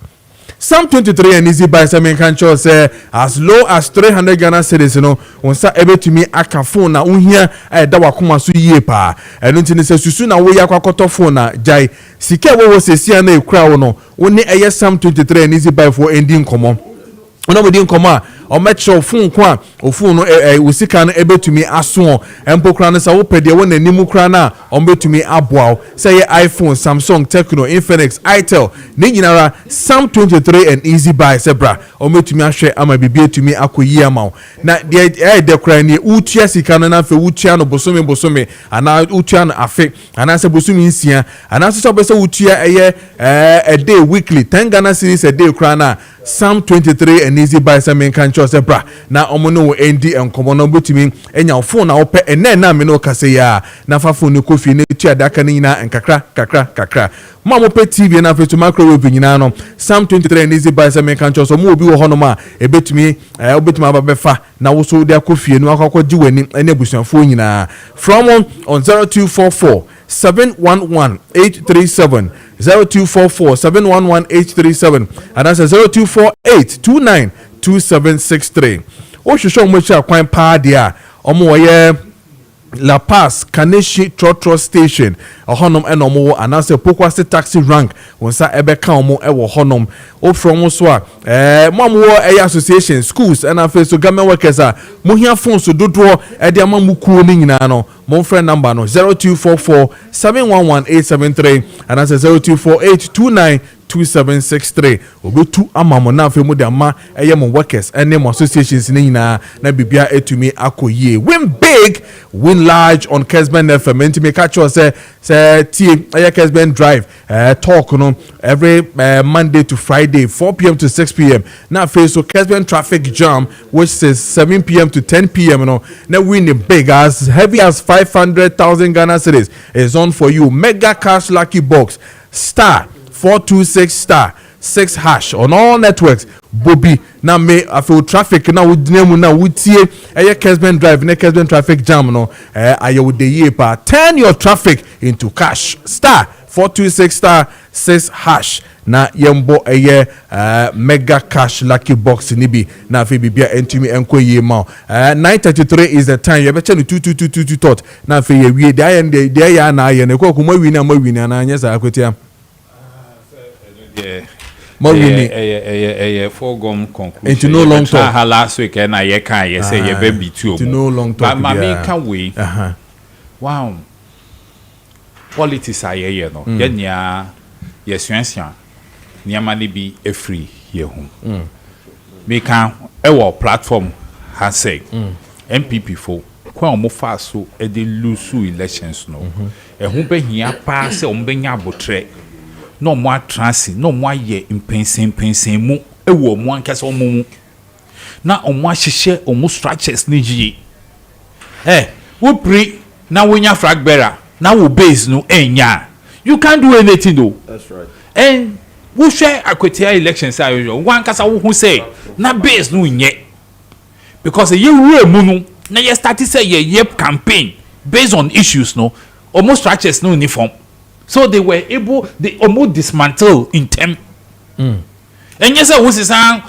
Psalm 23 and easy by some control say as low as 300 Ghana cedis on sa ebe to me aka phone na unhia da wakoma so yie pa eno ntini se susu na wo yakwakoto phone na jai sike wo sesia na ekura wo no woni eye Psalm 23 and easy by for ending komo ono bodi nkomo a o metro phone kwa ofun no usika no ebetumi aso empokra no sa wo pede wo nanimu kra na o betumi aboa say iPhone, Samsung, Tecno, Infinix, Itel ni nyinara Psalm 23 and easy buy sebra o betumi ahwe ama bibie tumi akoyi ama na de kra ni utua sika no na fe utua no bosome ana utua no afe ana se bosome nsia ana so be se utua eye a day weekly 10 Ghana cedis a day kra na Psalm 23 and easy buy some control sebra na omono endi enkomo no betumi enya phone na ope ene na me no kase ya na fa phone no kofi ne tua daka ni na kakra mama pe TV na fe to microwave nyina no Psalm 23 and easy buy some control so mo obi wo hono ma ebetumi obetumi ababefa na wo so de akofie no akwakwagi wani ene busuafo nyina from on 0244 711-837 0244-711-837 and that's 0248-292763. O shosho mwecha kwan pa dia omo woye La Paz Kaneshi Trotro Station ahonom enomo anase Pokwase taxi rank wonsa ebeka omo ewo honom o from so a mamu association schools and afa so government workers a mohia phone so dodo e de amamu kuo ni nyina no mon friend number no 0244-711-873 and that's 0248-292763 obetu amamo na afa mu de ama mo workers and mo associations ni nyina na bibia etumi akoyie win big win large on Kessben FM and to make catch us say Kessben drive talk no every Monday to Friday 4 p.m. to 6 p.m. now face so Kessben traffic jam which says 7 p.m. to 10 p.m. now win the big as heavy as 500,000 Ghana cedis is on for you mega cash lucky box star 426 star 6 hash on all networks Bobby na me after traffic na wudinemu na wutie Kessben drive na Kessben traffic jam no ayo de ye pa turn your traffic into cash star 426 star 6 hash na yembo mega cash lucky box ni bi na afi bibia entumi enko ye ma 9:33 is the time you better 2222 tot na afi ye wie dey ya na ye ne ko kuma wi na ma wi na anya sa akwetia foregone conclusion. Into no long talk. Last week and I can say you baby too. To no long talk. But me can we? Wow. Politics are here, no. Yenya yes, Niamani be a free here home. Me can our platform has said MPP for kwa mo fa so e de lose elections no. E ho be hia pa se o be nya botre. No more transi, no more ye impensen mu ewo mo ankasa omo na omo ahihye omo structures ni ji wo pre na wonya flag bearer na wo base no enya you can't do anything though. That's right. And wo share akwetia elections ayo wo ankasa wo hu say na base no nye because ye wura mu no na ye start say ye campaign based on issues no almost structures no uniform. So they were able, they almost dismantle in term. And yes, I was saying,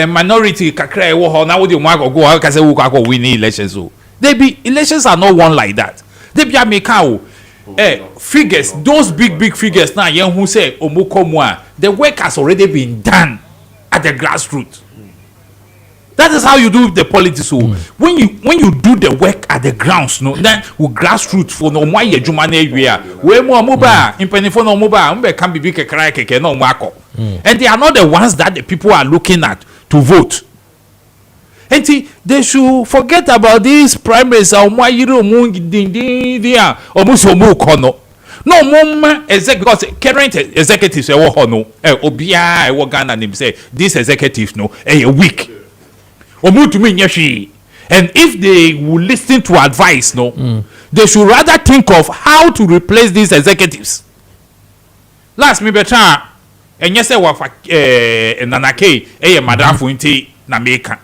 minority kakra wo now the one go because we go win elections. So they be elections are not one like that. They be make figures, those big figures now. Young who say omukomwa, the work has already been done at the grassroots. That is how you do the politics. So when you do the work at the grounds, no, then with grassroots for no more ye jumane area. We more mobile, in penifo no mobile, can be big cry keke no mako. And they are not the ones that the people are looking at to vote. And see, they should forget about these primaries. Or more you almost kono. no moma because current executives no obia e Ghana nim say this executives no weak omu to me nyashi. And if they will listen to advice they should rather think of how to replace these executives. Last me better enye say wa nanake madam funti na meka.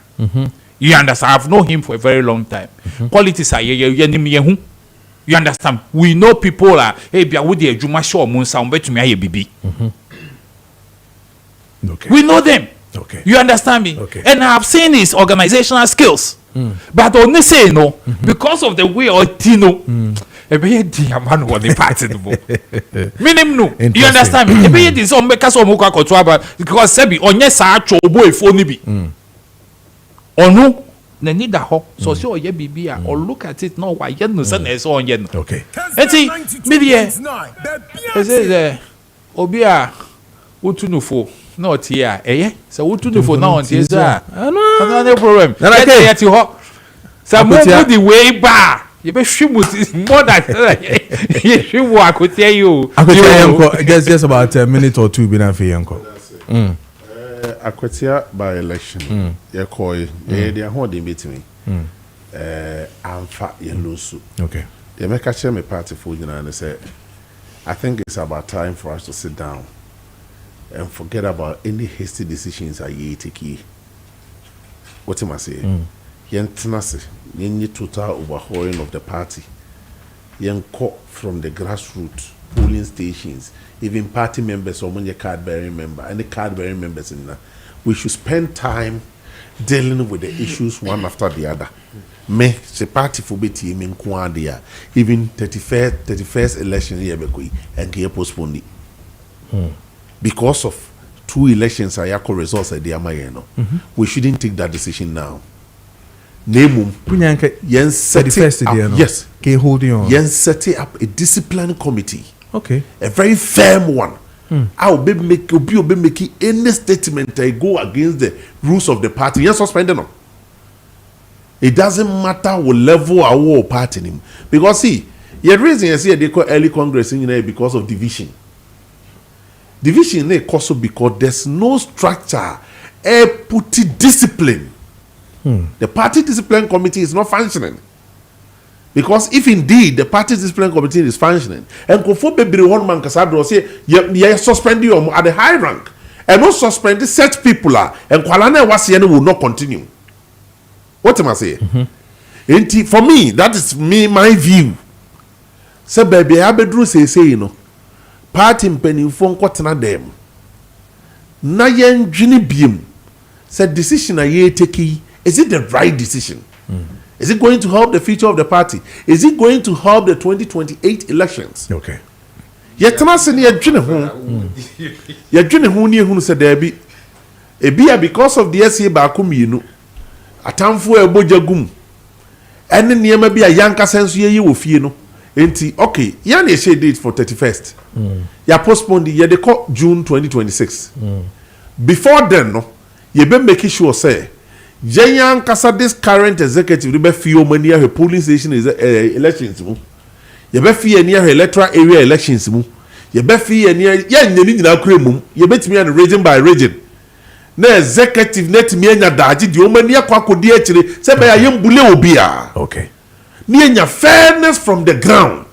You understand? I've known him for a very long time. Politics are you understand? We know people are bia wo de adwuma show mun sa betumi aye bibi. Okay. We know them. Okay. You understand me? Okay. And I've seen his organizational skills. But only say no because of the way or Tino ebe di amanu wo the party no. Meaning no. You understand me? Ebe di so make us omuka koto aba because sebi onye sa atwo obo efo ni bi. Onu na need that ho so say oye bibia or look at it no why ye no say na so onye no. Okay. Enti me dey say obi a utunufo na otia so utunufo na on tie say no problem. Na get ho say move the way back. You be shimu more than you shimu akotia you. Just about a minute or two bina fe yanko. Akwatia by election ye koy ye dey ho dey meeting amfa ye losu. Okay. They make a share me party for you and say I think it's about time for us to sit down and forget about any hasty decisions I take. What am I saying? Yen tenase yen total overhauling of the party. Yen call from the grassroots polling stations, even party members or when your card bearing member and the card bearing members in that. We should spend time dealing with the issues one after the other. Me se party for beti me nko dia even 31st election here be and get postponed because of 2 elections are yako results at the amayeno. We shouldn't take that decision now. Name yen set it up, yes, holding on. Yen set up a discipline committee. Okay. A very firm one. I'll be making any statement that go against the rules of the party. Yes, suspended them. It doesn't matter what level our party name. Because see, the reason you see they call early Congress in because of division. Division is also because there's no structure. Put discipline. The party discipline committee is not functioning. Because if indeed the party discipline committee is functioning, and Kofo Bebiri one man Casadro say, you suspend you at the high rank, and not suspend such people are, and Kualane Wasiene will not continue. What am I saying? For me, that is my view. So, baby, Abedru say, you know, party penny phone quatana them. Na yen jini biem. Said decision a ye take. Is it the right decision? Is it going to help the future of the party? Is it going to help the 2028 elections? Okay. Yet, Tanasini, you said there be a beer because of the SA Bakumi, you know, a town for a bojagum, and then there may be a Yanka sense you will fear no. Okay, Yan shade date for 31st. Ya postponed the year they call June 2026. Before then, no, you be making sure say. Jenyan Kasa, this current executive, you be few near her polling station is elections. You be fear near her electoral area elections. You be fear near yan you bet me on region by region. Na executive net me nya daji di omani akwa di achire se be ayem bule obia. Okay. Me nya fairness from the ground.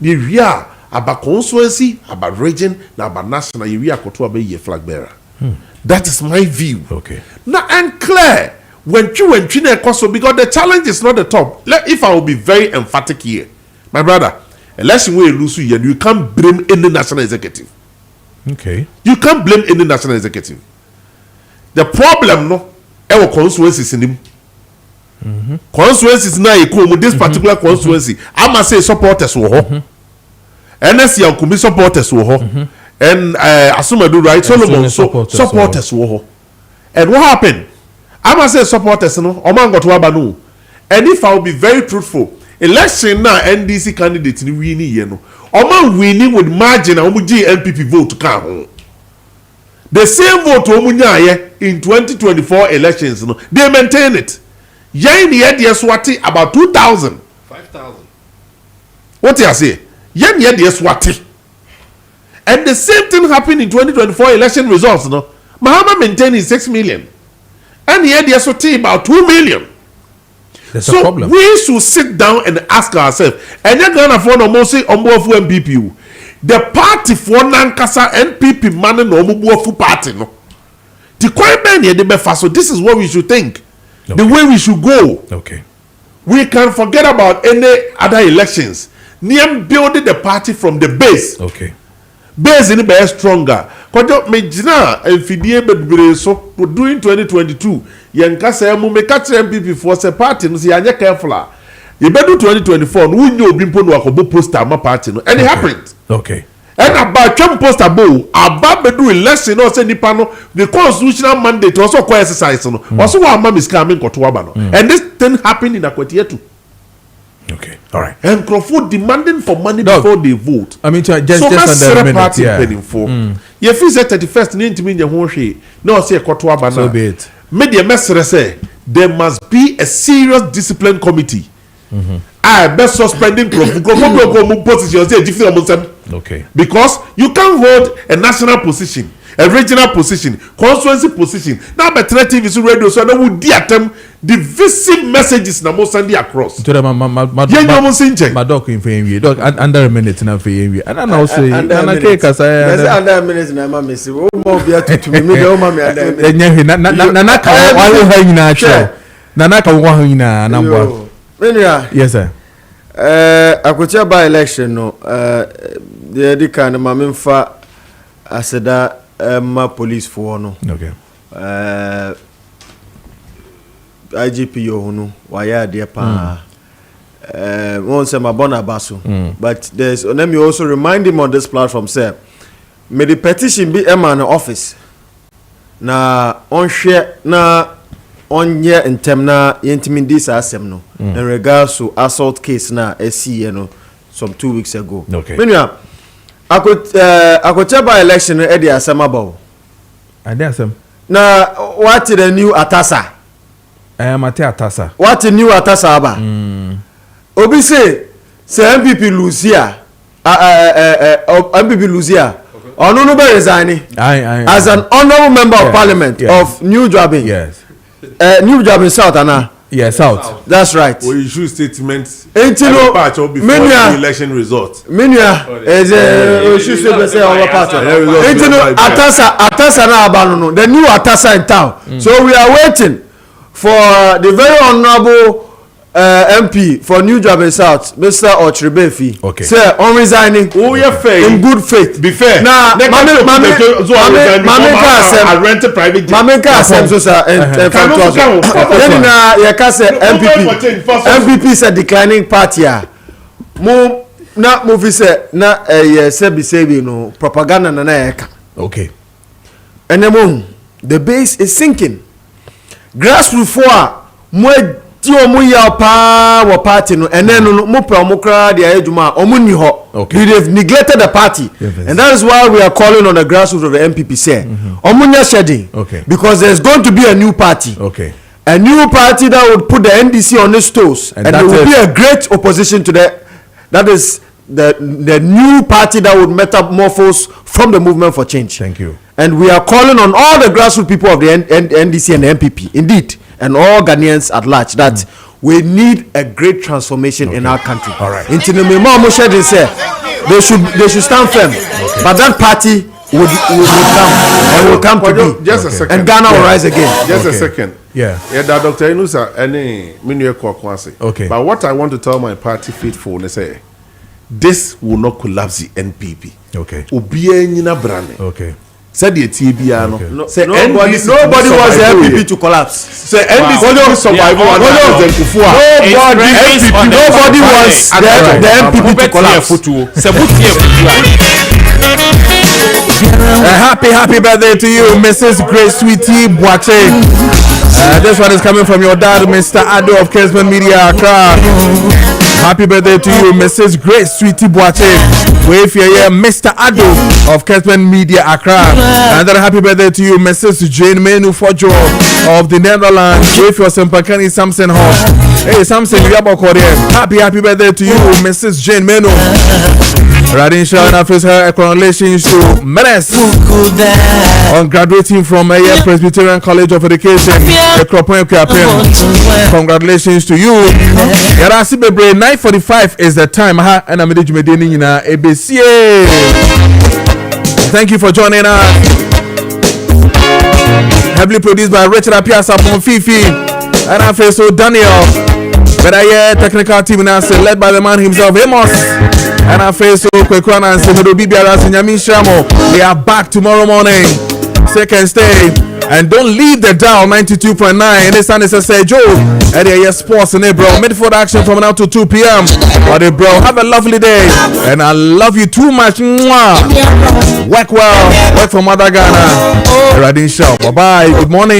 Ni wia aba constituency, aba region, na aba national you wia koto abe flag bearer. That is my view. Okay. Now and clear when you because the challenge is not the top. If I will be very emphatic here, my brother, election we lose you can't blame any national executive. Okay. You can't blame any national executive. The problem no, our constituencies in him. Constituencies now this particular constituency. I must say supporters were NSC could be supporters were. And Asumadu right Solomon supporters were. And what happened? I must say supporters no Oman got wabanu. And if I will be very truthful, election now NDC candidate ni winning you know. Oman winning with margin and NPP vote to come. The same vote omunya in 2024 elections no they maintain it. Yen the idea swati about 2,000. 5,000. What you say? Yen ye de swati. And the same thing happened in 2024 election results, no. Mahama maintained his 6 million. And he had the SOT about 2 million. There's so a problem. We should sit down and ask ourselves, and you're gonna phone almost say for MPP. The party for Nankasa NPP man no fu party no. The quiet man here the so this is what we should think. Okay. The way we should go. Okay. We can forget about any other elections. Niam building the party from the base. Okay. Base in be stronger. Kojo mejina enfidie bedbre so during 2022 yenka say mu make MPP for say party no say anya careful. You bedu 2024 no unyo obi mpo no akobo poster ma party no and it happened. Okay. And about twem poster bo aba bedu election no say nipa no the constitutional mandate also ko exercise no also wa ma miska me nkoto aba no and this thing happened in Akwatia too. Okay, all right. And Crawford demanding for money before they vote. I mean, just under a minute, party yeah. pending for. You feel that 31st need to mean your whole shit. No, say a quarter banana. So be it. Media messenger say there must be a serious discipline committee. I best suspending Crawford position. Okay. Because you can't hold a national position, a regional position, constituency position. Now, but TV is radio, so they would attempt divisive messages na mo send across. To the my doc in for doc under a minute na for you. And I say under a minute na ma me say o mo bia to me o ma me under a minute. Na ka wa ha nyina che. Na ka wa ha nyina na mbo. Yes sir. Akwatia by election no the edika na ma memfa aseda ma police for no. Okay. IGP Yohunu waya de pa won say mabona baso but there's let me also remind him on this platform say may the petition be in office na on share na on year in term na yentimi this asem no in regards to assault case na SC no some 2 weeks ago. Okay. Menua akoteba election e dey asem about ade asem na what the new atasa Mate Atasa. What a new Atasa aba. Obi say MPP lose here. MPP lose here. Ono no be resigning. As an honorable member of parliament of New Jobin. Yes. New Jobin South Anna. Yes, South. That's right. We issue statements before the election results. Minya is issue statement say our party. Atasa na aba no. The new Atasa in town. So we are waiting for the very honorable MP for New Jobin South, Mr. Ochribefi. Okay. Say on resigning. Oh, yeah, fair. In good faith. Be fair. Now, Mame Kasem so sir. Then na Yakase MPP is a declining party. Mo na movie say na sebi no propaganda na eka. Okay. And then the base is sinking. Grassroots for mo ti o mo ya pa wo party no and then no mo pra mo kra dia adwuma o mo ni ho. Okay. They've neglected the party. Yes. And that is why we are calling on the grassroots of the MPP say o mo nya shedding. Okay. Because there's going to be a new party. Okay. A new party that would put the NDC on its toes and there will be a great opposition to that is the new party that would metamorphose from the movement for change. Thank you. And we are calling on all the grassroots people of the NDC and the MPP, indeed, and all Ghanaians at large, that we need a great transformation in our country. All right. They should stand firm, but that party will come to be. Just a second. And Ghana will rise again. Just a second. Yeah. Yeah, that Dr. Inusa, any Minue Kwakwasi. Okay. But what I want to tell my party faithful, they say, this will not collapse the NPP. Okay. Ubie nyina brane. Okay. Said the TBR no. Nobody wants the NPP to collapse. Say NDC survival. Nobody wants the NPP to collapse. Happy birthday to you, Mrs. Grace Sweetie Boache. This one is coming from your dad, Mr. Ado of Kessben Media Accra. Happy birthday to you, Mrs. Grace Sweetie Boache. Wave here, Mr. Ado of Kessben Media Accra. Another happy birthday to you, Mrs. Jane Menu Fojo of the Netherlands. Wave your Sempakani Samson Hall. Hey, Samson, you about happy birthday to you, Mrs. Jane Meno. Radin Shaw offers her congratulations to Menes on graduating from a Presbyterian College of Education. Congratulations to you. Yarasi Bebre 9:45 is the time. And I'm Medini in ABCA. Thank you for joining us. Heavily produced by Richard Apiasa from Fifi. And I feel so Daniel. But I technical team now led by the man himself, Amos. And I face so Kwekwana and Semedo Bibiaras and Yamin Shamo. They are back tomorrow morning. Second stay. And don't leave the dial 92.9. And this time is a say Joe. And yeah, sports and bro. Midfield action from now to 2 p.m. But bro, have a lovely day. And I love you too much. Mwah. Work well. Work for Mother Ghana. Radin Show. Bye bye. Good morning.